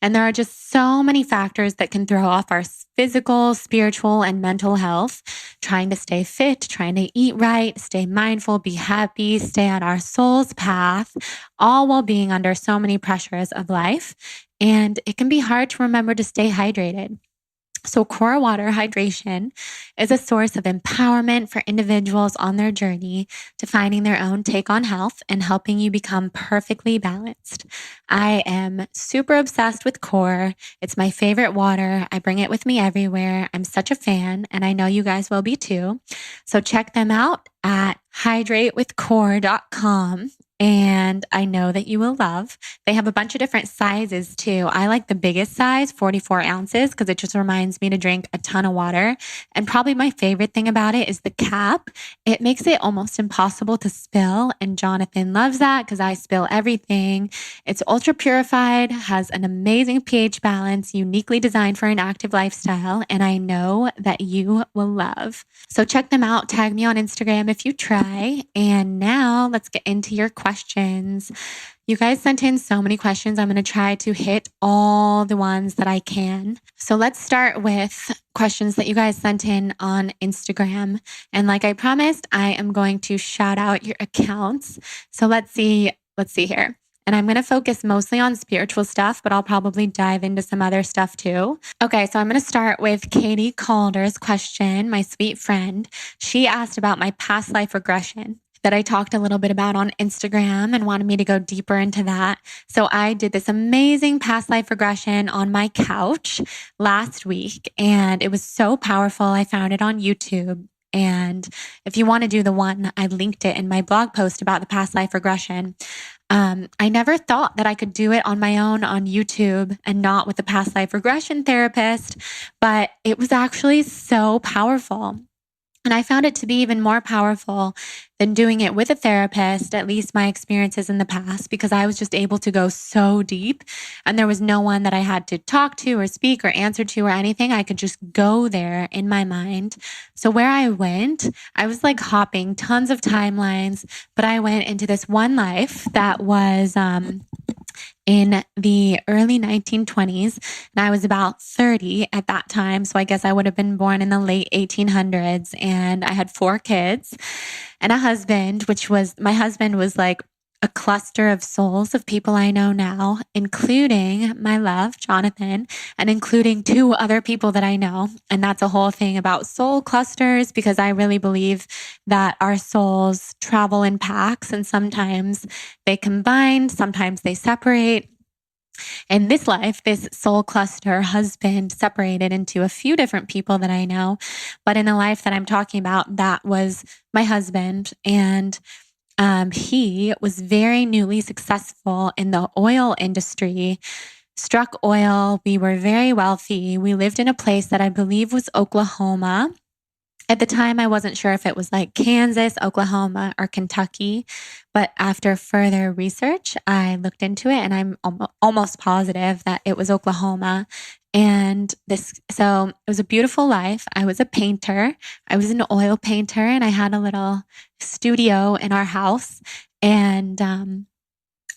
[SPEAKER 1] And there are just so many factors that can throw off our physical, spiritual, and mental health. Trying to stay fit, trying to eat right, stay mindful, be happy, stay on our soul's path, all while being under so many pressures of life. And it can be hard to remember to stay hydrated. So Core Water Hydration is a source of empowerment for individuals on their journey to finding their own take on health and helping you become perfectly balanced. I am super obsessed with Core. It's my favorite water. I bring it with me everywhere. I'm such a fan, and I know you guys will be too. So check them out at hydratewithcore.com. And I know that you will love. They have a bunch of different sizes too. I like the biggest size, 44 ounces, because it just reminds me to drink a ton of water. And probably my favorite thing about it is the cap. It makes it almost impossible to spill. And Jonathan loves that because I spill everything. It's ultra purified, has an amazing pH balance, uniquely designed for an active lifestyle. And I know that you will love. So check them out. Tag me on Instagram if you try. And now let's get into your questions. You guys sent in so many questions. I'm going to try to hit all the ones that I can. So let's start with questions that you guys sent in on Instagram. And like I promised, I am going to shout out your accounts. So let's see here. And I'm going to focus mostly on spiritual stuff, but I'll probably dive into some other stuff too. Okay, so I'm going to start with Katie Calder's question, my sweet friend. She asked about my past life regression that I talked a little bit about on Instagram and wanted me to go deeper into that. So I did this amazing past life regression on my couch last week, and it was so powerful. I found it on YouTube. And if you want to do the one, I linked it in my blog post about the past life regression. I never thought that I could do it on my own on YouTube and not with a past life regression therapist, but it was actually so powerful. And I found it to be even more powerful than doing it with a therapist, at least my experiences in the past, because I was just able to go so deep and there was no one that I had to talk to or speak or answer to or anything. I could just go there in my mind. So where I went, I was like hopping tons of timelines, but I went into this one life that was, in the early 1920s, and I was about 30 at that time. So I guess I would have been born in the late 1800s. And I had 4 kids and a husband, my husband was like a cluster of souls of people I know now, including my love, Jonathan, and including 2 other people that I know. And that's a whole thing about soul clusters, because I really believe that our souls travel in packs and sometimes they combine, sometimes they separate. In this life, this soul cluster husband separated into a few different people that I know. But in the life that I'm talking about, that was my husband. And he was very newly successful in the oil industry, struck oil. We were very wealthy. We lived in a place that I believe was Oklahoma. At the time, I wasn't sure if it was like Kansas, Oklahoma, or Kentucky. But after further research, I looked into it and I'm almost positive that it was Oklahoma. And so it was a beautiful life. I was a painter. I was an oil painter and I had a little studio in our house. And,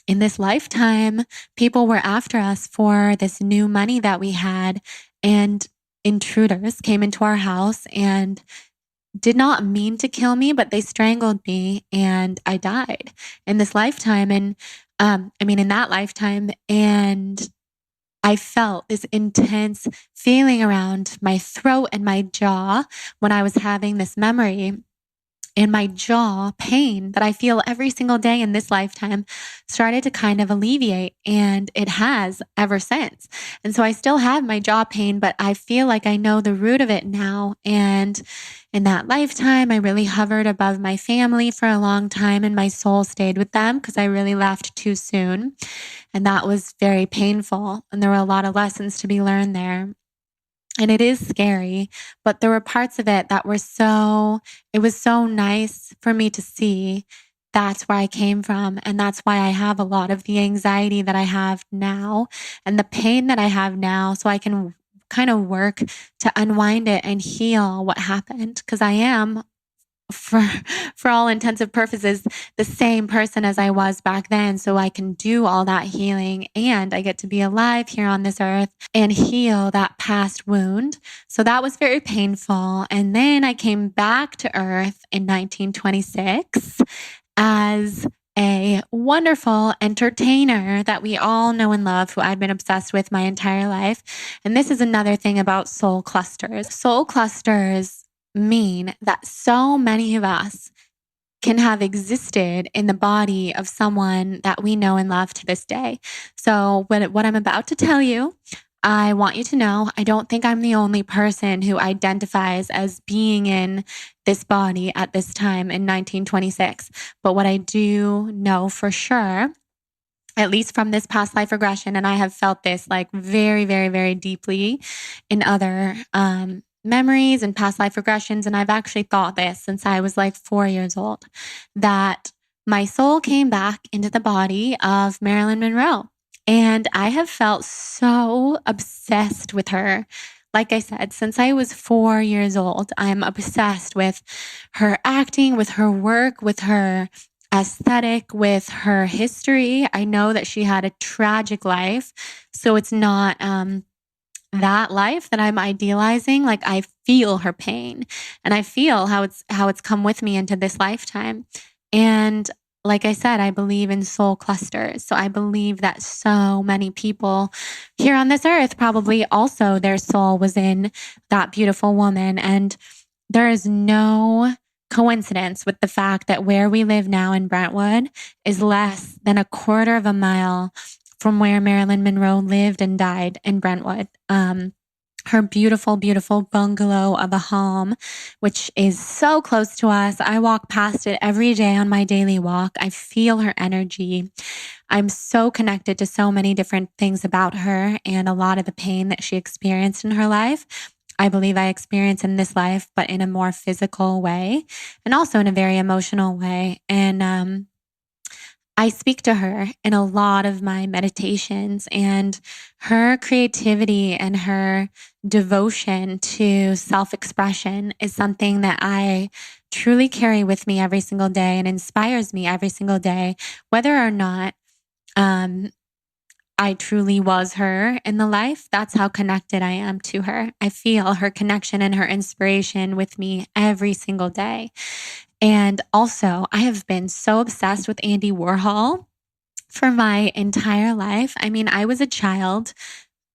[SPEAKER 1] in this lifetime, people were after us for this new money that we had, and intruders came into our house and did not mean to kill me, but they strangled me and I died in this lifetime. And in that lifetime. And I felt this intense feeling around my throat and my jaw when I was having this memory. And my jaw pain that I feel every single day in this lifetime started to kind of alleviate, and it has ever since. And so I still have my jaw pain, but I feel like I know the root of it now. And in that lifetime, I really hovered above my family for a long time, and my soul stayed with them because I really left too soon. And that was very painful. And there were a lot of lessons to be learned there. And it is scary, but there were parts of it that were it was so nice for me to see that's where I came from. And that's why I have a lot of the anxiety that I have now and the pain that I have now. So I can kind of work to unwind it and heal what happened. Because I am, for all intensive purposes, the same person as I was back then. So I can do all that healing and I get to be alive here on this earth and heal that past wound. So that was very painful. And then I came back to earth in 1926 as a wonderful entertainer that we all know and love, who I'd been obsessed with my entire life. And this is another thing about soul clusters. Soul clusters mean that so many of us can have existed in the body of someone that we know and love to this day. So what I'm about to tell you, I want you to know, I don't think I'm the only person who identifies as being in this body at this time in 1926. But what I do know for sure, at least from this past life regression, and I have felt this like very, very, very deeply in other memories and past life regressions. And I've actually thought this since I was like 4 years old, that my soul came back into the body of Marilyn Monroe. And I have felt so obsessed with her. Like I said, since I was 4 years old, I'm obsessed with her acting, with her work, with her aesthetic, with her history. I know that she had a tragic life. So it's not that life that I'm idealizing. Like, I feel her pain and I feel how it's come with me into this lifetime. And like I said, I believe in soul clusters. So I believe that so many people here on this earth, probably also their soul was in that beautiful woman. And there is no coincidence with the fact that where we live now in Brentwood is less than a quarter of a mile from where Marilyn Monroe lived and died in Brentwood. Her beautiful, beautiful bungalow of a home, which is so close to us. I walk past it every day on my daily walk. I feel her energy. I'm so connected to so many different things about her and a lot of the pain that she experienced in her life. I believe I experience in this life, but in a more physical way and also in a very emotional way. And I speak to her in a lot of my meditations, and her creativity and her devotion to self-expression is something that I truly carry with me every single day and inspires me every single day, whether or not I truly was her in the life. That's how connected I am to her. I feel her connection and her inspiration with me every single day. And also, I have been so obsessed with Andy Warhol for my entire life. I mean, I was a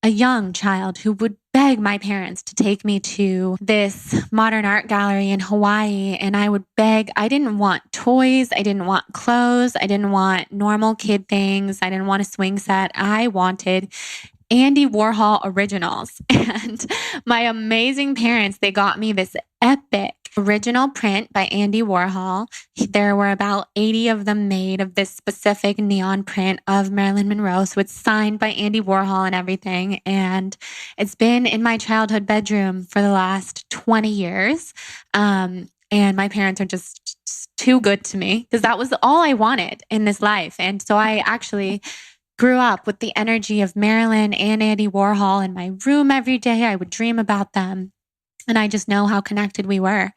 [SPEAKER 1] young child who would beg my parents to take me to this modern art gallery in Hawaii. And I would beg, I didn't want toys. I didn't want clothes. I didn't want normal kid things. I didn't want a swing set. I wanted Andy Warhol originals. And my amazing parents, they got me this epic original print by Andy Warhol. There were about 80 of them made of this specific neon print of Marilyn Monroe. So it's signed by Andy Warhol and everything. And it's been in my childhood bedroom for the last 20 years. And my parents are just too good to me because that was all I wanted in this life. And so I actually grew up with the energy of Marilyn and Andy Warhol in my room every day. I would dream about them. And I just know how connected we were.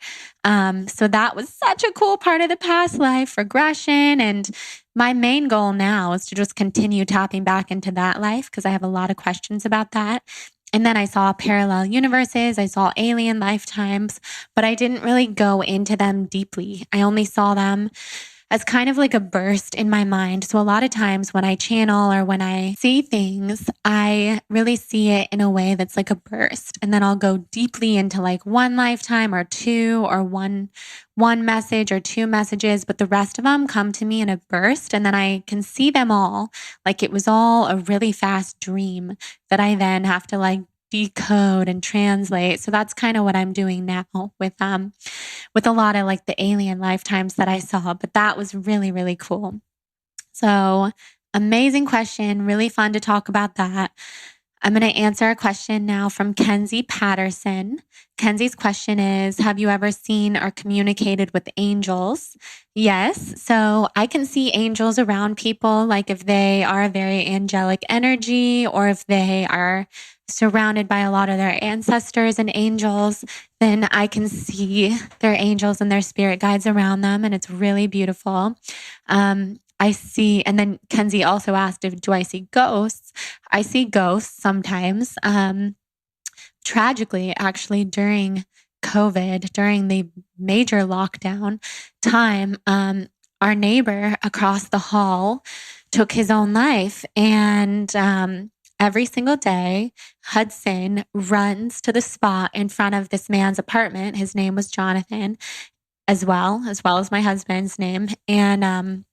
[SPEAKER 1] So that was such a cool part of the past life regression. And my main goal now is to just continue tapping back into that life because I have a lot of questions about that. And then I saw parallel universes. I saw alien lifetimes, but I didn't really go into them deeply. I only saw them as kind of like a burst in my mind. So a lot of times when I channel or when I see things, I really see it in a way that's like a burst. And then I'll go deeply into like one lifetime or two or one message or two messages, but the rest of them come to me in a burst. And then I can see them all like it was all a really fast dream that I then have to like decode and translate. So that's kind of what I'm doing now with a lot of like the alien lifetimes that I saw, but that was really, really cool. So amazing question. Really fun to talk about that. I'm going to answer a question now from Kenzie Patterson. Kenzie's question is, have you ever seen or communicated with angels? Yes. So I can see angels around people, like if they are a very angelic energy or if they are surrounded by a lot of their ancestors and angels, then I can see their angels and their spirit guides around them. And it's really beautiful. I see, and then Kenzie also asked, do I see ghosts? I see ghosts sometimes. Tragically, actually, during COVID, during the major lockdown time, our neighbor across the hall took his own life. And every single day, Hudson runs to the spot in front of this man's apartment. His name was Jonathan, as well as my husband's name. And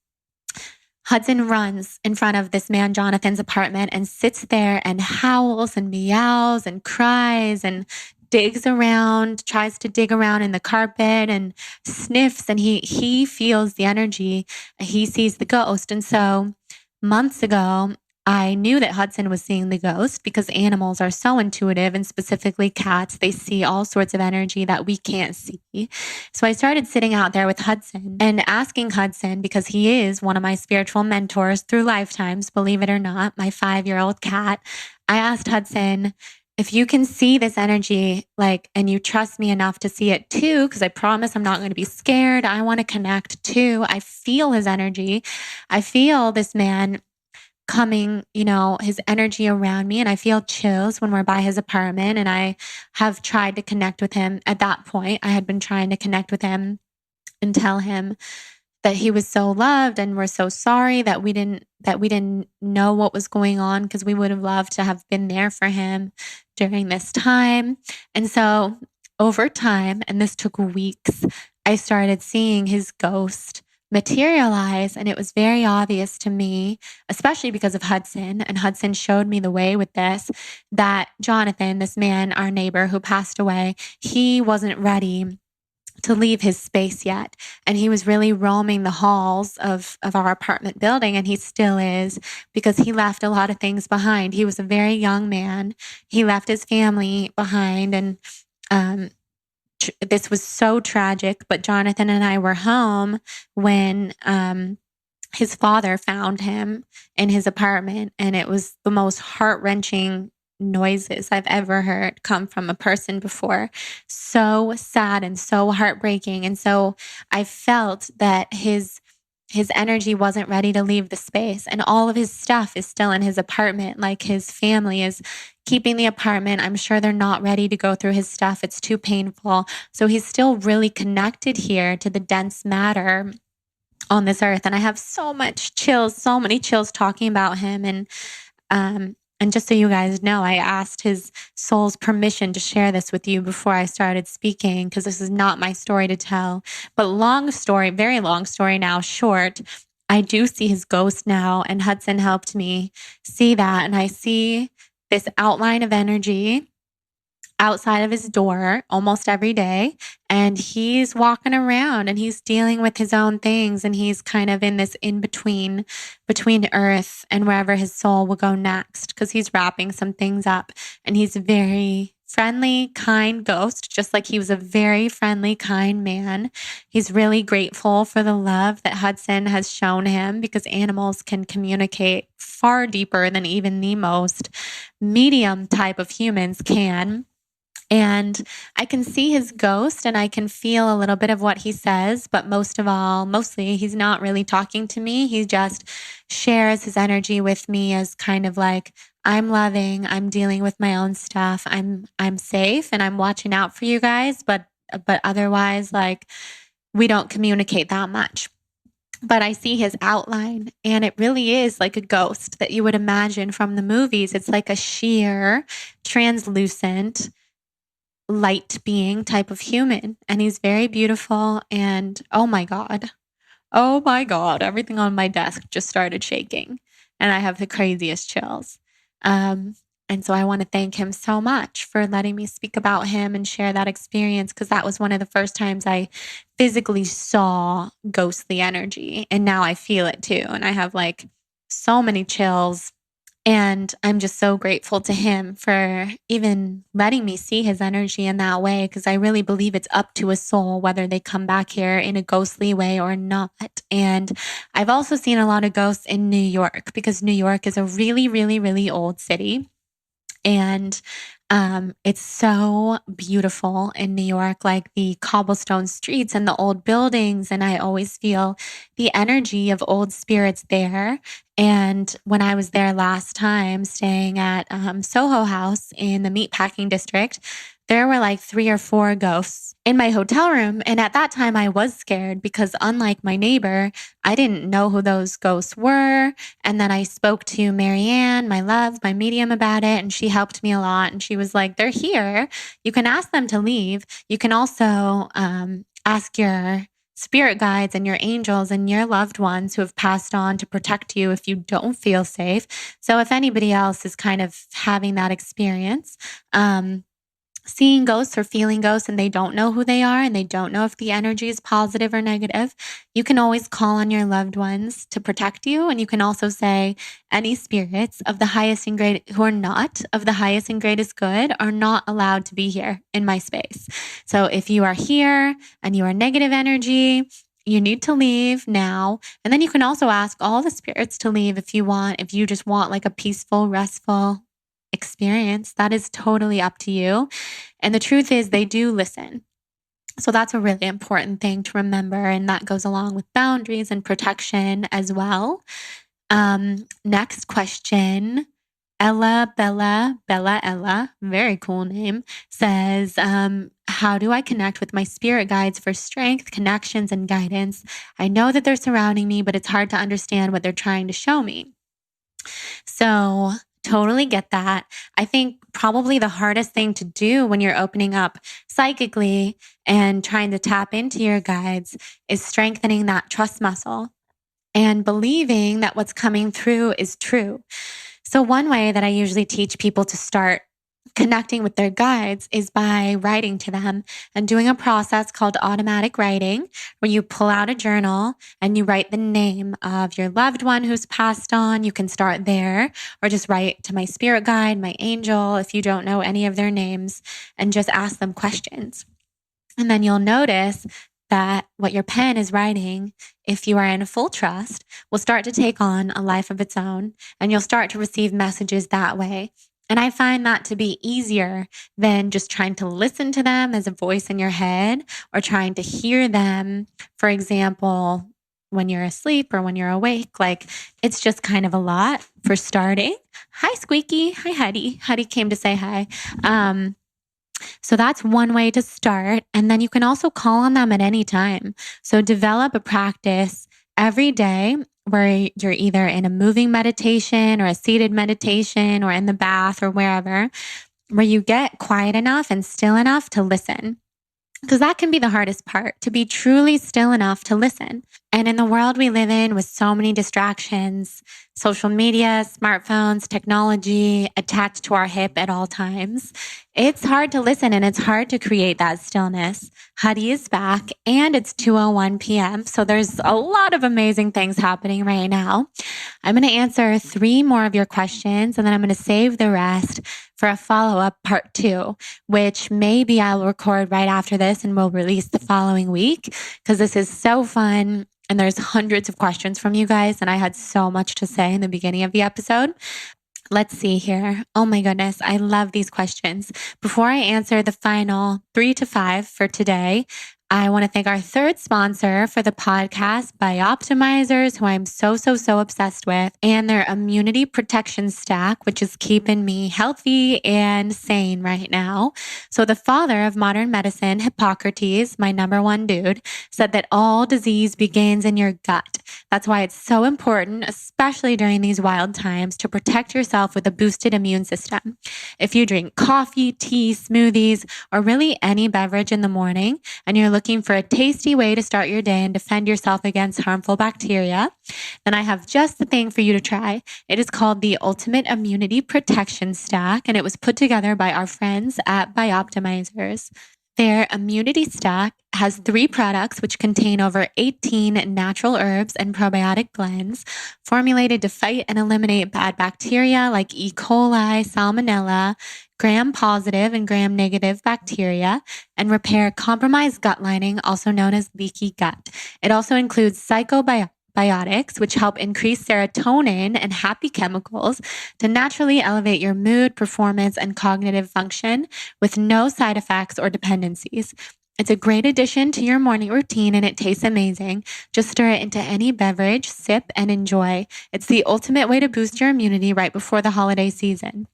[SPEAKER 1] Hudson runs in front of this man, Jonathan's apartment, and sits there and howls and meows and cries and digs around, tries to dig around in the carpet and sniffs, and he feels the energy. He sees the ghost. And so months ago, I knew that Hudson was seeing the ghost because animals are so intuitive, and specifically cats, they see all sorts of energy that we can't see. So I started sitting out there with Hudson and asking Hudson, because he is one of my spiritual mentors through lifetimes, believe it or not, my 5-year-old cat. I asked Hudson, if you can see this energy, like, and you trust me enough to see it too, because I promise I'm not going to be scared. I want to connect too. I feel his energy. I feel this man coming, his energy around me, and I feel chills when we're by his apartment. And I have tried to connect with him at that point. I had been trying to connect with him and tell him that he was so loved and we're so sorry that we didn't know what was going on, because we would have loved to have been there for him during this time. And so over time, and this took weeks, I started seeing his ghost materialize. And it was very obvious to me, especially because of Hudson, and Hudson showed me the way with this, that Jonathan, this man, our neighbor who passed away, he wasn't ready to leave his space yet. And he was really roaming the halls of our apartment building, and he still is, because he left a lot of things behind. He was a very young man. He left his family behind, and this was so tragic. But Jonathan and I were home when his father found him in his apartment, and it was the most heart-wrenching noises I've ever heard come from a person before. So sad and so heartbreaking. And so I felt that his energy wasn't ready to leave the space, and all of his stuff is still in his apartment. Like, his family is keeping the apartment. I'm sure they're not ready to go through his stuff. It's too painful. So he's still really connected here to the dense matter on this earth. And I have so many chills talking about him. And just so you guys know, I asked his soul's permission to share this with you before I started speaking, because this is not my story to tell. But long story, very long story now, short, I do see his ghost now, and Hudson helped me see that. And I see this outline of energy outside of his door almost every day, and he's walking around and he's dealing with his own things, and he's kind of in this in between earth and wherever his soul will go next, because he's wrapping some things up. And he's a very friendly, kind ghost, just like he was a very friendly, kind man. He's really grateful for the love that Hudson has shown him, because animals can communicate far deeper than even the most medium type of humans can. And I can see his ghost, and I can feel a little bit of what he says, but mostly he's not really talking to me. He just shares his energy with me as kind of like, I'm loving, I'm dealing with my own stuff. I'm safe, and I'm watching out for you guys, but otherwise, like, we don't communicate that much. But I see his outline, and it really is like a ghost that you would imagine from the movies. It's like a sheer, translucent, light being type of human, and he's very beautiful. And oh my god, everything on my desk just started shaking, and I have the craziest chills. And so I want to thank him so much for letting me speak about him and share that experience, because that was one of the first times I physically saw ghostly energy, and now I feel it too, and I have like so many chills. And I'm just so grateful to him for even letting me see his energy in that way, because I really believe it's up to a soul whether they come back here in a ghostly way or not. And I've also seen a lot of ghosts in New York, because New York is a really, really, really old city. And it's so beautiful in New York, like the cobblestone streets and the old buildings. And I always feel the energy of old spirits there. And when I was there last time, staying at Soho House in the meatpacking district, there were like 3 or 4 ghosts in my hotel room. And at that time, I was scared, because unlike my neighbor, I didn't know who those ghosts were. And then I spoke to Marianne, my love, my medium, about it, and she helped me a lot. And she was like, they're here. You can ask them to leave. You can also ask your spirit guides and your angels and your loved ones who have passed on to protect you if you don't feel safe. So if anybody else is kind of having that experience, seeing ghosts or feeling ghosts, and they don't know who they are, and they don't know if the energy is positive or negative, you can always call on your loved ones to protect you. And you can also say, any spirits of the highest and great who are not of the highest and greatest good are not allowed to be here in my space. So if you are here and you are negative energy, you need to leave now. And then you can also ask all the spirits to leave if you want. If you just want like a peaceful, restful experience, that is totally up to you. And the truth is, they do listen. So that's a really important thing to remember. And that goes along with boundaries and protection as well. Next question. Bella, very cool name, says, how do I connect with my spirit guides for strength, connections, and guidance? I know that they're surrounding me, but it's hard to understand what they're trying to show me. So totally get that. I think probably the hardest thing to do when you're opening up psychically and trying to tap into your guides is strengthening that trust muscle and believing that what's coming through is true. So one way that I usually teach people to start connecting with their guides is by writing to them and doing a process called automatic writing, where you pull out a journal and you write the name of your loved one who's passed on. You can start there, or just write to my spirit guide, my angel, if you don't know any of their names, and just ask them questions. And then you'll notice that what your pen is writing, if you are in full trust, will start to take on a life of its own, and you'll start to receive messages that way. And I find that to be easier than just trying to listen to them as a voice in your head, or trying to hear them, for example, when you're asleep or when you're awake. Like, it's just kind of a lot for starting. Hi, Squeaky. Hi, Huddy. Huddy came to say hi. So that's one way to start. And then you can also call on them at any time. So develop a practice every day where you're either in a moving meditation or a seated meditation or in the bath or wherever, where you get quiet enough and still enough to listen. Because that can be the hardest part, to be truly still enough to listen. And in the world we live in with so many distractions, social media, smartphones, technology attached to our hip at all times, it's hard to listen and it's hard to create that stillness. Huddy is back and it's 2:01 p.m. So there's a lot of amazing things happening right now. I'm going to answer 3 more of your questions, and then I'm going to save the rest for a follow-up part 2, which maybe I'll record right after this and we'll release the following week, because this is so fun. And there's hundreds of questions from you guys, and I had so much to say in the beginning of the episode. Let's see here. Oh my goodness, I love these questions. Before I answer the final 3 to 5 for today, I want to thank our third sponsor for the podcast, BiOptimizers, who I'm so obsessed with, and their immunity protection stack, which is keeping me healthy and sane right now. So the father of modern medicine, Hippocrates, my number one dude, said that all disease begins in your gut. That's why it's so important, especially during these wild times, to protect yourself with a boosted immune system. If you drink coffee, tea, smoothies, or really any beverage in the morning, and you're looking for a tasty way to start your day and defend yourself against harmful bacteria, then I have just the thing for you to try. It is called the Ultimate Immunity Protection Stack, and it was put together by our friends at BiOptimizers. Their immunity stack has 3 products which contain over 18 natural herbs and probiotic blends formulated to fight and eliminate bad bacteria like E. coli, salmonella, gram-positive and gram-negative bacteria, and repair compromised gut lining, also known as leaky gut. It also includes psychobiotics, which help increase serotonin and happy chemicals to naturally elevate your mood, performance, and cognitive function with no side effects or dependencies. It's a great addition to your morning routine and it tastes amazing. Just stir it into any beverage, sip, and enjoy. It's the ultimate way to boost your immunity right before the holiday season.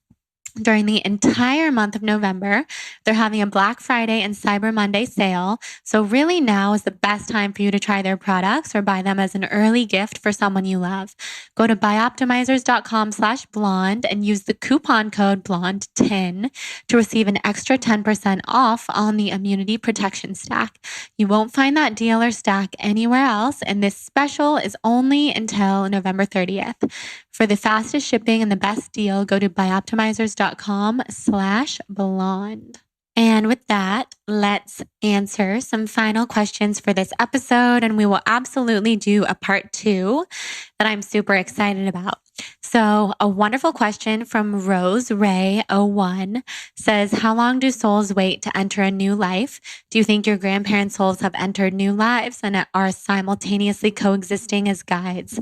[SPEAKER 1] During the entire month of November, they're having a Black Friday and Cyber Monday sale. So really now is the best time for you to try their products or buy them as an early gift for someone you love. Go to bioptimizers.com/blonde and use the coupon code blonde10 to receive an extra 10% off on the immunity protection stack. You won't find that deal or stack anywhere else, and this special is only until November 30th. For the fastest shipping and the best deal, go to bioptimizers.com/blonde. And with that, let's answer some final questions for this episode, and we will absolutely do a part 2 that I'm super excited about. So a wonderful question from Rose Ray 01 says, how long do souls wait to enter a new life? Do you think your grandparents' souls have entered new lives and are simultaneously coexisting as guides?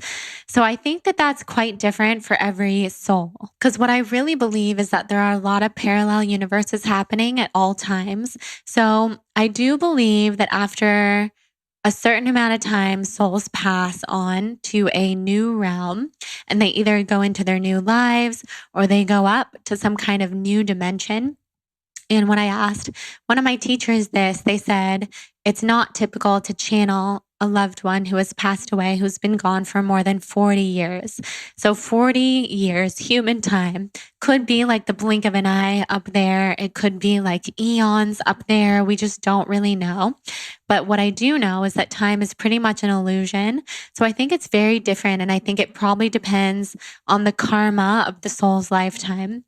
[SPEAKER 1] So I think that that's quite different for every soul, because what I really believe is that there are a lot of parallel universes happening at all times. So I do believe that after a certain amount of time, souls pass on to a new realm, and they either go into their new lives or they go up to some kind of new dimension. And when I asked one of my teachers this, they said it's not typical to channel a loved one who has passed away, who's been gone for more than 40 years. So 40 years, human time, could be like the blink of an eye up there. It could be like eons up there. We just don't really know. But what I do know is that time is pretty much an illusion. So I think it's very different. And I think it probably depends on the karma of the soul's lifetime.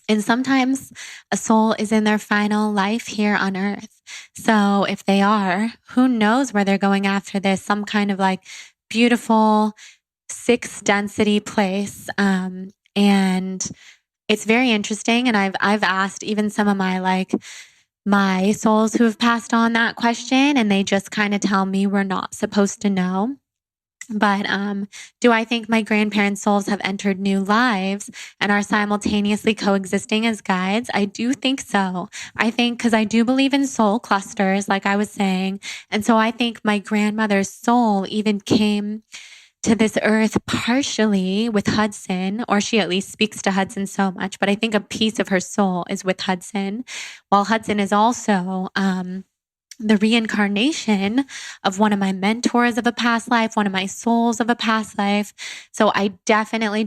[SPEAKER 1] And sometimes a soul is in their final life here on earth. So if they are, who knows where they're going after this, some kind of like beautiful 6 density place. And it's very interesting. And I've asked even some of my souls who have passed on that question, and they just kind of tell me we're not supposed to know. But do I think my grandparents' souls have entered new lives and are simultaneously coexisting as guides? I do think so. I think because I do believe in soul clusters, like I was saying. And so I think my grandmother's soul even came to this earth partially with Hudson, or she at least speaks to Hudson so much. But I think a piece of her soul is with Hudson, while Hudson is also the reincarnation of one of my mentors of a past life, one of my souls of a past life. So I definitely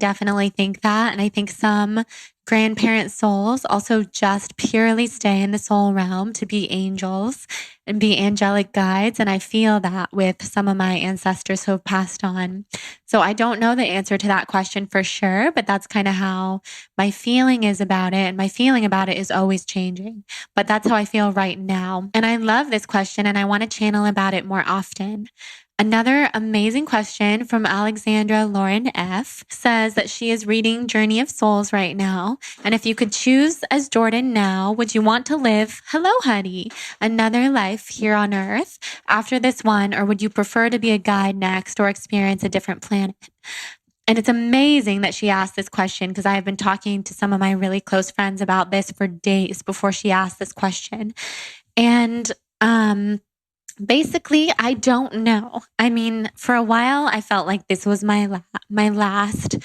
[SPEAKER 1] think that. And I think some grandparent souls also just purely stay in the soul realm to be angels and be angelic guides. And I feel that with some of my ancestors who have passed on. So I don't know the answer to that question for sure, but that's kind of how my feeling is about it. And my feeling about it is always changing, but that's how I feel right now. And I love this question and I want to channel about it more often. Another amazing question from Alexandra Lauren F. says that she is reading Journey of Souls right now. And if you could choose as Jordan now, would you want to live, hello, Huddy, another life here on Earth after this one, or would you prefer to be a guide next or experience a different planet? And it's amazing that she asked this question because I have been talking to some of my really close friends about this for days before she asked this question. And basically, I don't know. I mean, for a while, I felt like this was my last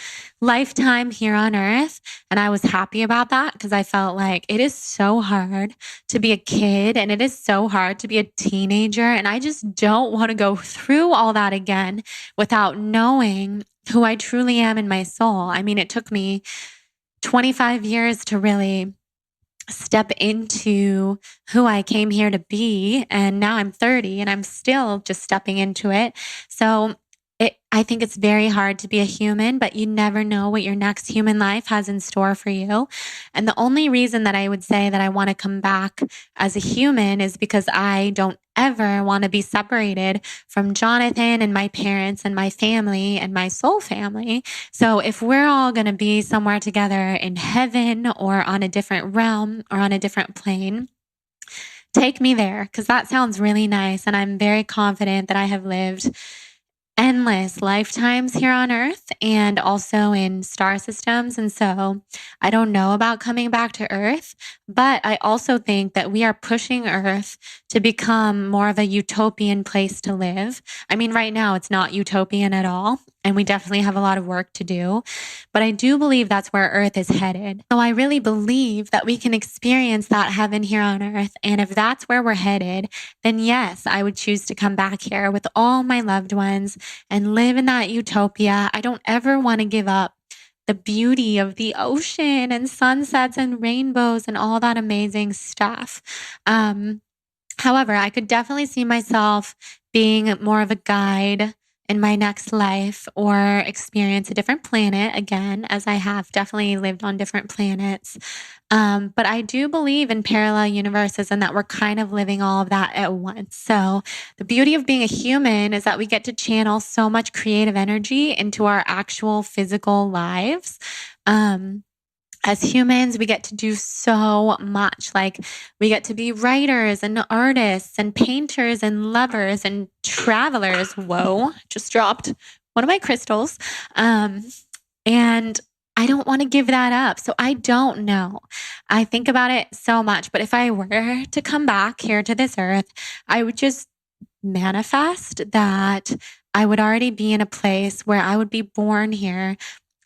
[SPEAKER 1] lifetime here on Earth. And I was happy about that because I felt like it is so hard to be a kid and it is so hard to be a teenager. And I just don't want to go through all that again without knowing who I truly am in my soul. I mean, it took me 25 years to really step into who I came here to be. And now I'm 30 and I'm still just stepping into it. So I think it's very hard to be a human, but you never know what your next human life has in store for you. And the only reason that I would say that I want to come back as a human is because I don't ever want to be separated from Jonathan and my parents and my family and my soul family. So if we're all going to be somewhere together in heaven or on a different realm or on a different plane, take me there because that sounds really nice. And I'm very confident that I have lived endless lifetimes here on Earth and also in star systems. And so I don't know about coming back to Earth, but I also think that we are pushing Earth to become more of a utopian place to live. I mean, right now it's not utopian at all. And we definitely have a lot of work to do. But I do believe that's where Earth is headed. So I really believe that we can experience that heaven here on Earth. And if that's where we're headed, then yes, I would choose to come back here with all my loved ones and live in that utopia. I don't ever want to give up the beauty of the ocean and sunsets and rainbows and all that amazing stuff. However, I could definitely see myself being more of a guide in my next life or experience a different planet again, as I have definitely lived on different planets. But I do believe in parallel universes and that we're kind of living all of that at once. So the beauty of being a human is that we get to channel so much creative energy into our actual physical lives. As humans, we get to do so much. Like we get to be writers and artists and painters and lovers and travelers. Whoa, just dropped one of my crystals. And I don't want to give that up. So I don't know. I think about it so much. But if I were to come back here to this earth, I would just manifest that I would already be in a place where I would be born here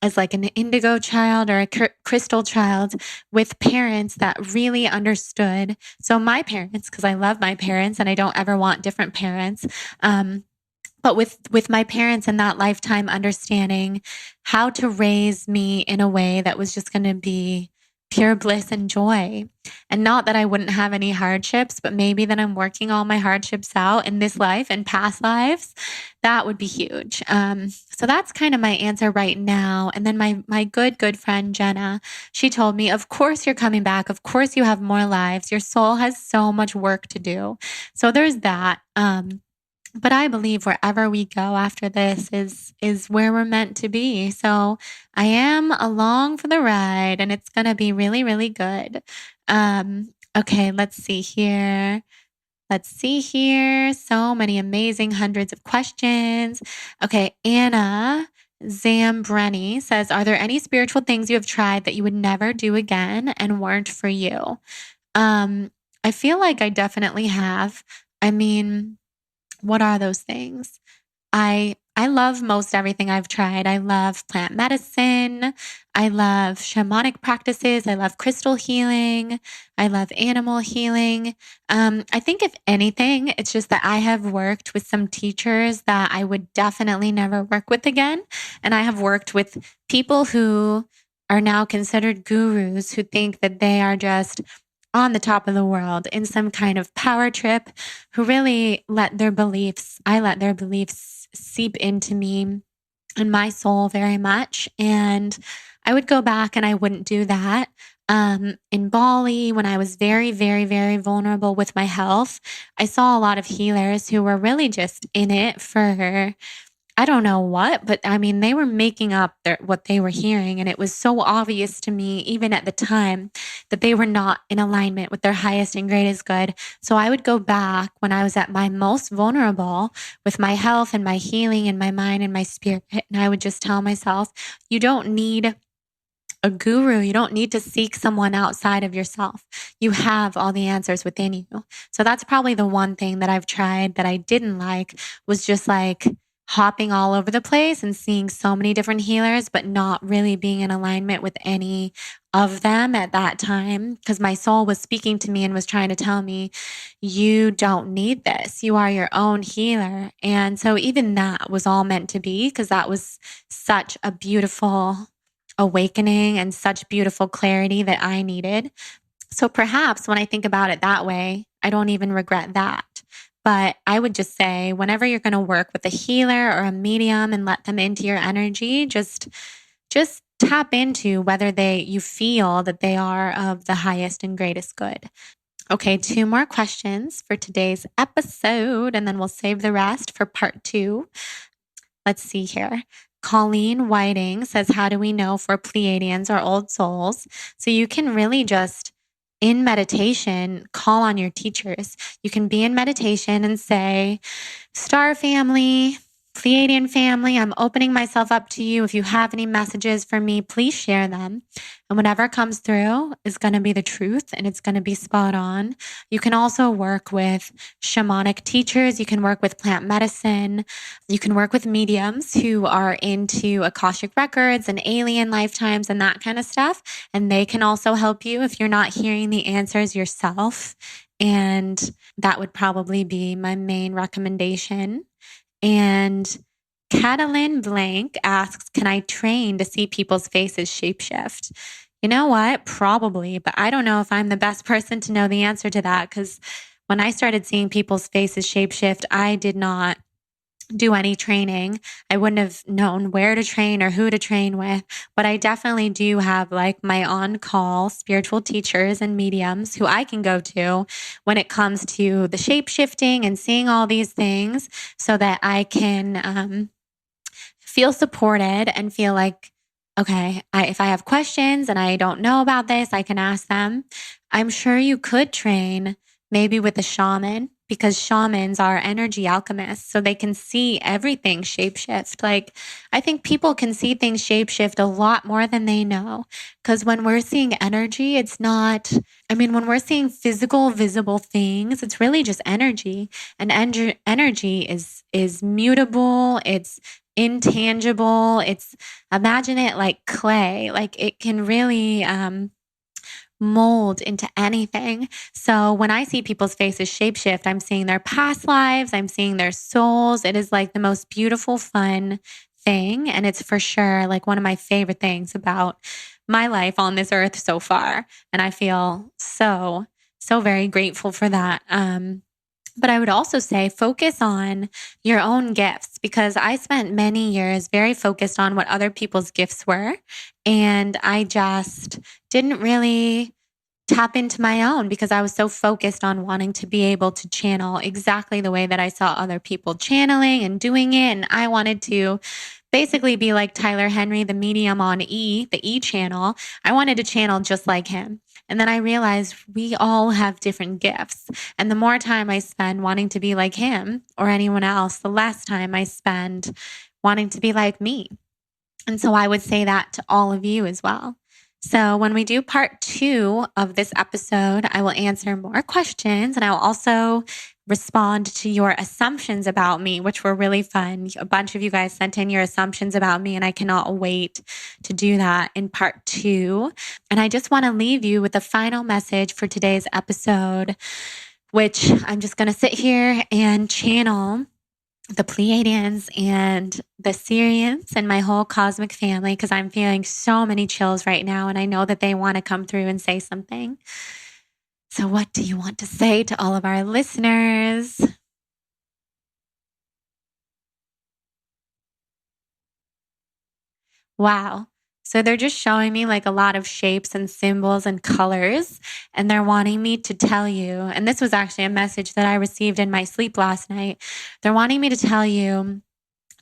[SPEAKER 1] as like an indigo child or a crystal child with parents that really understood. So my parents, because I love my parents and I don't ever want different parents. But with my parents in that lifetime understanding how to raise me in a way that was just going to be pure bliss and joy. And not that I wouldn't have any hardships, but maybe that I'm working all my hardships out in this life and past lives. That would be huge. So that's kind of my answer right now. And then my good friend Jenna, she told me, of course you're coming back. Of course you have more lives. Your soul has so much work to do. So there's that. But I believe wherever we go after this is where we're meant to be. So I am along for the ride, and it's going to be really, really good. Okay, let's see here. So many amazing hundreds of questions. Okay, Anna Zambrenny says, are there any spiritual things you have tried that you would never do again and weren't for you? I feel like I definitely have. I mean, what are those things? I love most everything I've tried. I love plant medicine. I love shamanic practices. I love crystal healing. I love animal healing. I think if anything, it's just that I have worked with some teachers that I would definitely never work with again. And I have worked with people who are now considered gurus who think that they are just on the top of the world in some kind of power trip, who really let their beliefs seep into me and my soul very much. And I would go back and I wouldn't do that. In Bali, when I was very, very, very vulnerable with my health, I saw a lot of healers who were really just in it for I don't know what, but I mean, they were making up what they were hearing. And it was so obvious to me, even at the time, that they were not in alignment with their highest and greatest good. So I would go back when I was at my most vulnerable with my health and my healing and my mind and my spirit. And I would just tell myself, you don't need a guru. You don't need to seek someone outside of yourself. You have all the answers within you. So that's probably the one thing that I've tried that I didn't like, was just like hopping all over the place and seeing so many different healers, but not really being in alignment with any of them at that time, because my soul was speaking to me and was trying to tell me, you don't need this. You are your own healer. And so even that was all meant to be, because that was such a beautiful awakening and such beautiful clarity that I needed. So perhaps when I think about it that way, I don't even regret that. But I would just say, whenever you're going to work with a healer or a medium and let them into your energy, just tap into whether you feel that they are of the highest and greatest good. Okay, 2 more questions for today's episode, and then we'll save the rest for part 2. Let's see here. Colleen Whiting says, how do we know if we're Pleiadians or old souls? So you can really just, in meditation, call on your teachers. You can be in meditation and say, Star family, Pleiadian family, I'm opening myself up to you. If you have any messages for me, please share them. And whatever comes through is going to be the truth, and it's going to be spot on. You can also work with shamanic teachers. You can work with plant medicine. You can work with mediums who are into Akashic records and alien lifetimes and that kind of stuff. And they can also help you if you're not hearing the answers yourself. And that would probably be my main recommendation. And Catalin Blank asks, can I train to see people's faces shapeshift? You know what? Probably, but I don't know if I'm the best person to know the answer to that, because when I started seeing people's faces shapeshift, I did not do any training. I wouldn't have known where to train or who to train with, but I definitely do have like my on-call spiritual teachers and mediums who I can go to when it comes to the shape-shifting and seeing all these things, so that I can feel supported and feel like, okay, if I have questions and I don't know about this, I can ask them. I'm sure you could train maybe with a shaman, because shamans are energy alchemists, so they can see everything shapeshift. Like, I think people can see things shapeshift a lot more than they know, because when we're seeing energy, it's not, when we're seeing physical, visible things, it's really just energy. And energy is mutable, it's intangible, imagine it like clay, like it can really mold into anything. So when I see people's faces shapeshift, I'm seeing their past lives, I'm seeing their souls. It is like the most beautiful, fun thing. And it's for sure like one of my favorite things about my life on this earth so far. And I feel so very grateful for that. But I would also say focus on your own gifts, because I spent many years very focused on what other people's gifts were. And I just didn't really tap into my own because I was so focused on wanting to be able to channel exactly the way that I saw other people channeling and doing it. And I wanted to basically be like Tyler Henry, the medium on the E channel. I wanted to channel just like him. And then I realized we all have different gifts. And the more time I spend wanting to be like him or anyone else, the less time I spend wanting to be like me. And so I would say that to all of you as well. So when we do part 2 of this episode, I will answer more questions, and I will also respond to your assumptions about me, which were really fun. A bunch of you guys sent in your assumptions about me, and I cannot wait to do that in part 2. And I just want to leave you with a final message for today's episode, which I'm just going to sit here and channel the Pleiadians and the Sirians and my whole cosmic family, because I'm feeling so many chills right now, and I know that they want to come through and say something. So what do you want to say to all of our listeners? Wow. So they're just showing me like a lot of shapes and symbols and colors, and they're wanting me to tell you, and this was actually a message that I received in my sleep last night. They're wanting me to tell you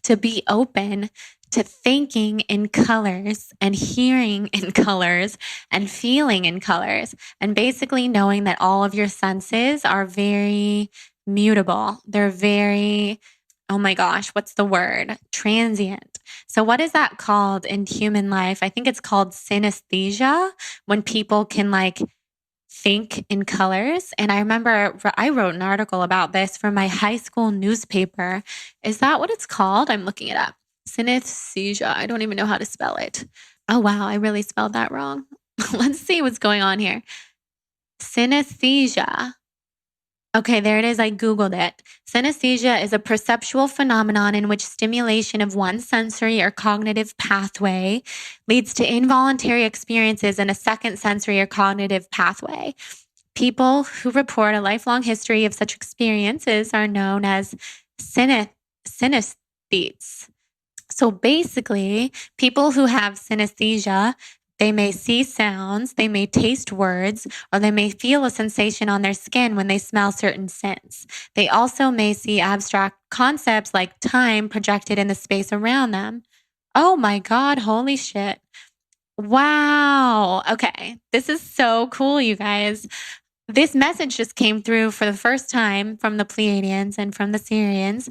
[SPEAKER 1] to be open to thinking in colors and hearing in colors and feeling in colors, and basically knowing that all of your senses are very mutable. They're very, oh my gosh, what's the word? Transient. So what is that called in human life? I think it's called synesthesia, when people can like think in colors. And I remember I wrote an article about this for my high school newspaper. Is that what it's called? I'm looking it up. Synesthesia. I don't even know how to spell it. Oh, wow. I really spelled that wrong. Let's see what's going on here. Synesthesia. Okay, there it is. I Googled it. Synesthesia is a perceptual phenomenon in which stimulation of one sensory or cognitive pathway leads to involuntary experiences in a second sensory or cognitive pathway. People who report a lifelong history of such experiences are known as synesthetes. So basically, people who have synesthesia, they may see sounds, they may taste words, or they may feel a sensation on their skin when they smell certain scents. They also may see abstract concepts like time projected in the space around them. Oh my God, holy shit. Wow. Okay. This is so cool, you guys. This message just came through for the first time from the Pleiadians and from the Sirians.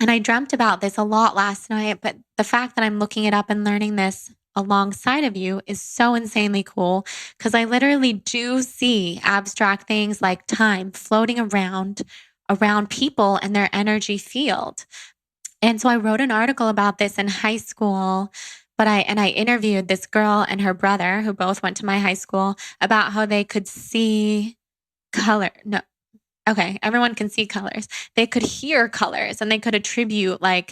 [SPEAKER 1] And I dreamt about this a lot last night, but the fact that I'm looking it up and learning this alongside of you is so insanely cool, because I literally do see abstract things like time floating around people and their energy field. And so I wrote an article about this in high school, but I interviewed this girl and her brother, who both went to my high school, about how they could see color. No. Okay, everyone can see colors. They could hear colors, and they could attribute like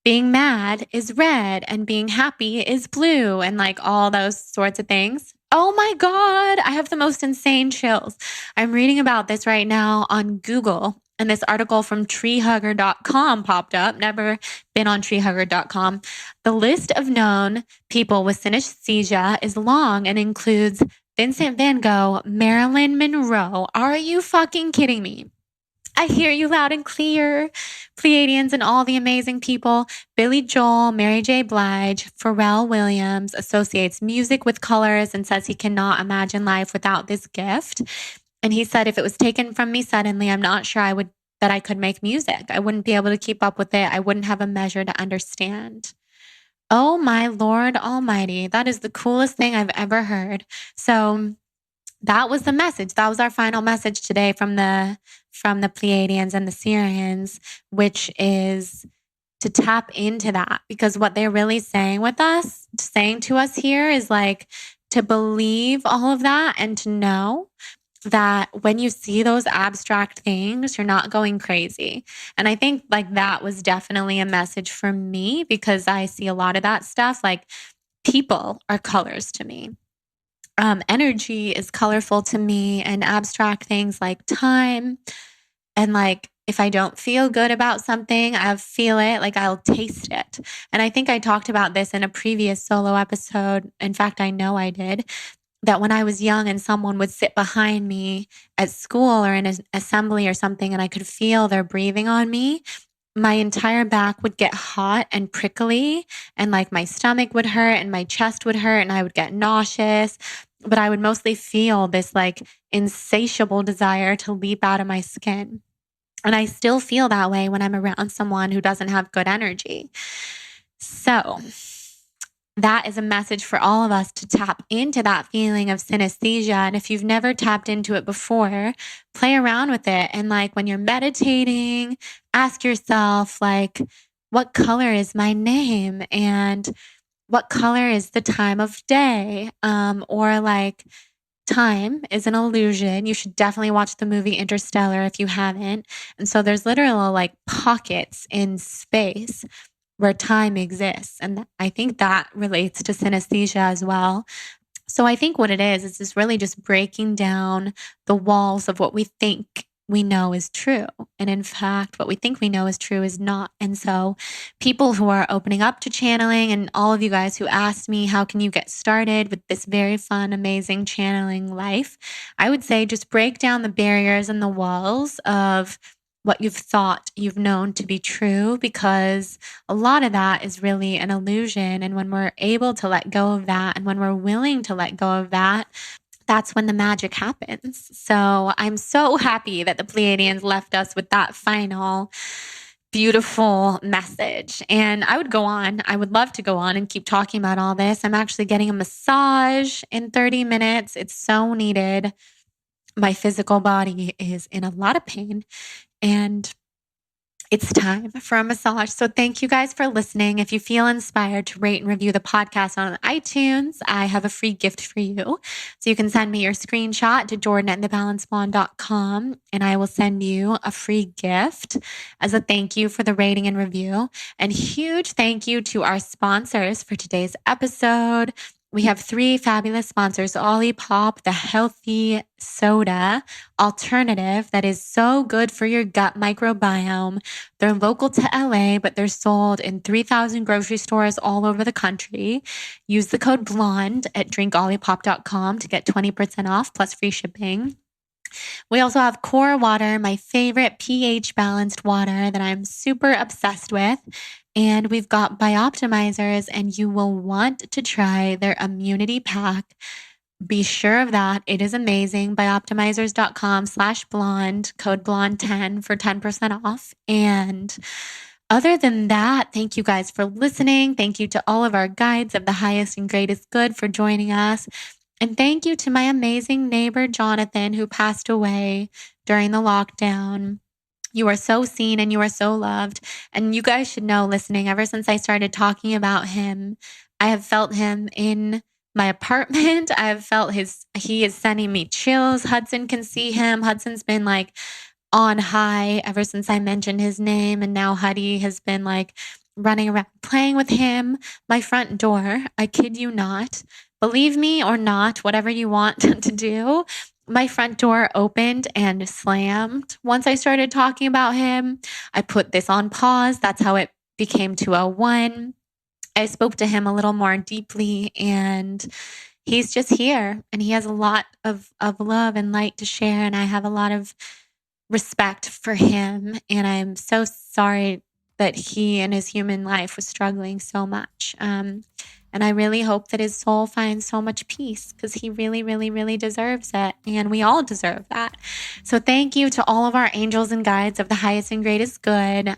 [SPEAKER 1] being mad is red and being happy is blue, and like all those sorts of things. Oh my God, I have the most insane chills. I'm reading about this right now on Google, and this article from treehugger.com popped up. Never been on treehugger.com. The list of known people with synesthesia is long and includes Vincent van Gogh, Marilyn Monroe. Are you fucking kidding me? I hear you loud and clear. Pleiadians and all the amazing people. Billy Joel, Mary J. Blige, Pharrell Williams associates music with colors and says he cannot imagine life without this gift. And he said, if it was taken from me suddenly, I'm not sure that I could make music. I wouldn't be able to keep up with it. I wouldn't have a measure to understand. Oh my Lord Almighty. That is the coolest thing I've ever heard. So that was the message. That was our final message today from the Pleiadians and the Sirians, which is to tap into that, because what they're really saying to us here is like to believe all of that and to know that when you see those abstract things, you're not going crazy. And I think like that was definitely a message for me, because I see a lot of that stuff. Like people are colors to me. Energy is colorful to me, and abstract things like time. And like, if I don't feel good about something, I feel it, like I'll taste it. And I think I talked about this in a previous solo episode. In fact, I know I did, that when I was young and someone would sit behind me at school or in an assembly or something, and I could feel their breathing on me, my entire back would get hot and prickly, and like my stomach would hurt and my chest would hurt and I would get nauseous. But I would mostly feel this like insatiable desire to leap out of my skin. And I still feel that way when I'm around someone who doesn't have good energy. So that is a message for all of us to tap into that feeling of synesthesia. And if you've never tapped into it before, play around with it. And like when you're meditating, ask yourself, like, what color is my name? And what color is the time of day? Or like, time is an illusion. You should definitely watch the movie Interstellar if you haven't. And so there's literal like pockets in space where time exists. And I think that relates to synesthesia as well. So I think what it is just really just breaking down the walls of what we think we know is true. And in fact, what we think we know is true is not. And so people who are opening up to channeling, and all of you guys who asked me, how can you get started with this very fun, amazing channeling life? I would say just break down the barriers and the walls of what you've thought you've known to be true, because a lot of that is really an illusion. And when we're able to let go of that, and when we're willing to let go of that, that's when the magic happens. So I'm so happy that the Pleiadians left us with that final beautiful message. And I would go on. I would love to go on and keep talking about all this. I'm actually getting a massage in 30 minutes. It's so needed. My physical body is in a lot of pain, and it's time for a massage. So thank you guys for listening. If you feel inspired to rate and review the podcast on iTunes, I have a free gift for you. So you can send me your screenshot to jordan@thebalancedblonde.com, and I will send you a free gift as a thank you for the rating and review. And huge thank you to our sponsors for today's episode. We have 3 fabulous sponsors: Olipop, the healthy soda alternative that is so good for your gut microbiome. They're local to LA, but they're sold in 3,000 grocery stores all over the country. Use the code BLONDE at drinkolipop.com to get 20% off plus free shipping. We also have Core Water, my favorite pH balanced water that I'm super obsessed with. And we've got BiOptimizers, and you will want to try their immunity pack. Be sure of that. It is amazing. BiOptimizers.com/blonde, code blonde10 for 10% off. And other than that, thank you guys for listening. Thank you to all of our guides of the highest and greatest good for joining us. And thank you to my amazing neighbor, Jonathan, who passed away during the lockdown. You are so seen and you are so loved. And you guys should know, listening, ever since I started talking about him, I have felt him in my apartment. I have felt he is sending me chills. Hudson can see him. Hudson's been like on high ever since I mentioned his name. And now Huddy has been like running around playing with him. My front door, I kid you not, believe me or not, whatever you want to do, my front door opened and slammed. Once I started talking about him, I put this on pause. That's how it became 201. I spoke to him a little more deeply, and he's just here, and he has a lot of love and light to share. And I have a lot of respect for him. And I'm so sorry that he in his human life was struggling so much. And I really hope that his soul finds so much peace, because he really, really, really deserves it. And we all deserve that. So thank you to all of our angels and guides of the highest and greatest good.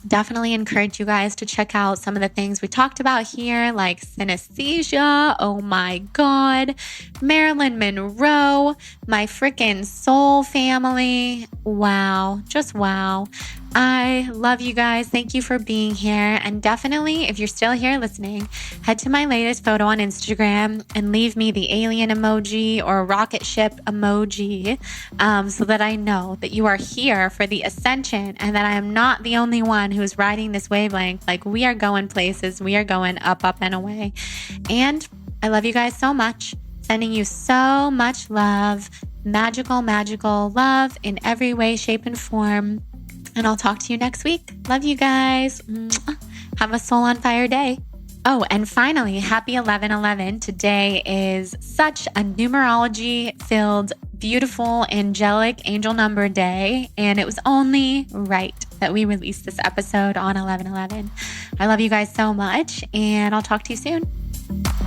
[SPEAKER 1] Definitely encourage you guys to check out some of the things we talked about here, like synesthesia. Oh my God. Marilyn Monroe, my freaking soul family. Wow. Just wow. I love you guys. Thank you for being here. And definitely, if you're still here listening, head to my latest photo on Instagram and leave me the alien emoji or rocket ship emoji so that I know that you are here for the ascension and that I am not the only one who's riding this wavelength. Like, we are going places. We are going up, up, and away. And I love you guys so much. Sending you so much love. Magical, magical love in every way, shape, and form. And I'll talk to you next week. Love you guys. Have a soul on fire day. Oh, and finally, happy 11/11. Today is such a numerology-filled, beautiful, angelic angel number day. And it was only right that we release this episode on 11/11. I love you guys so much, and I'll talk to you soon.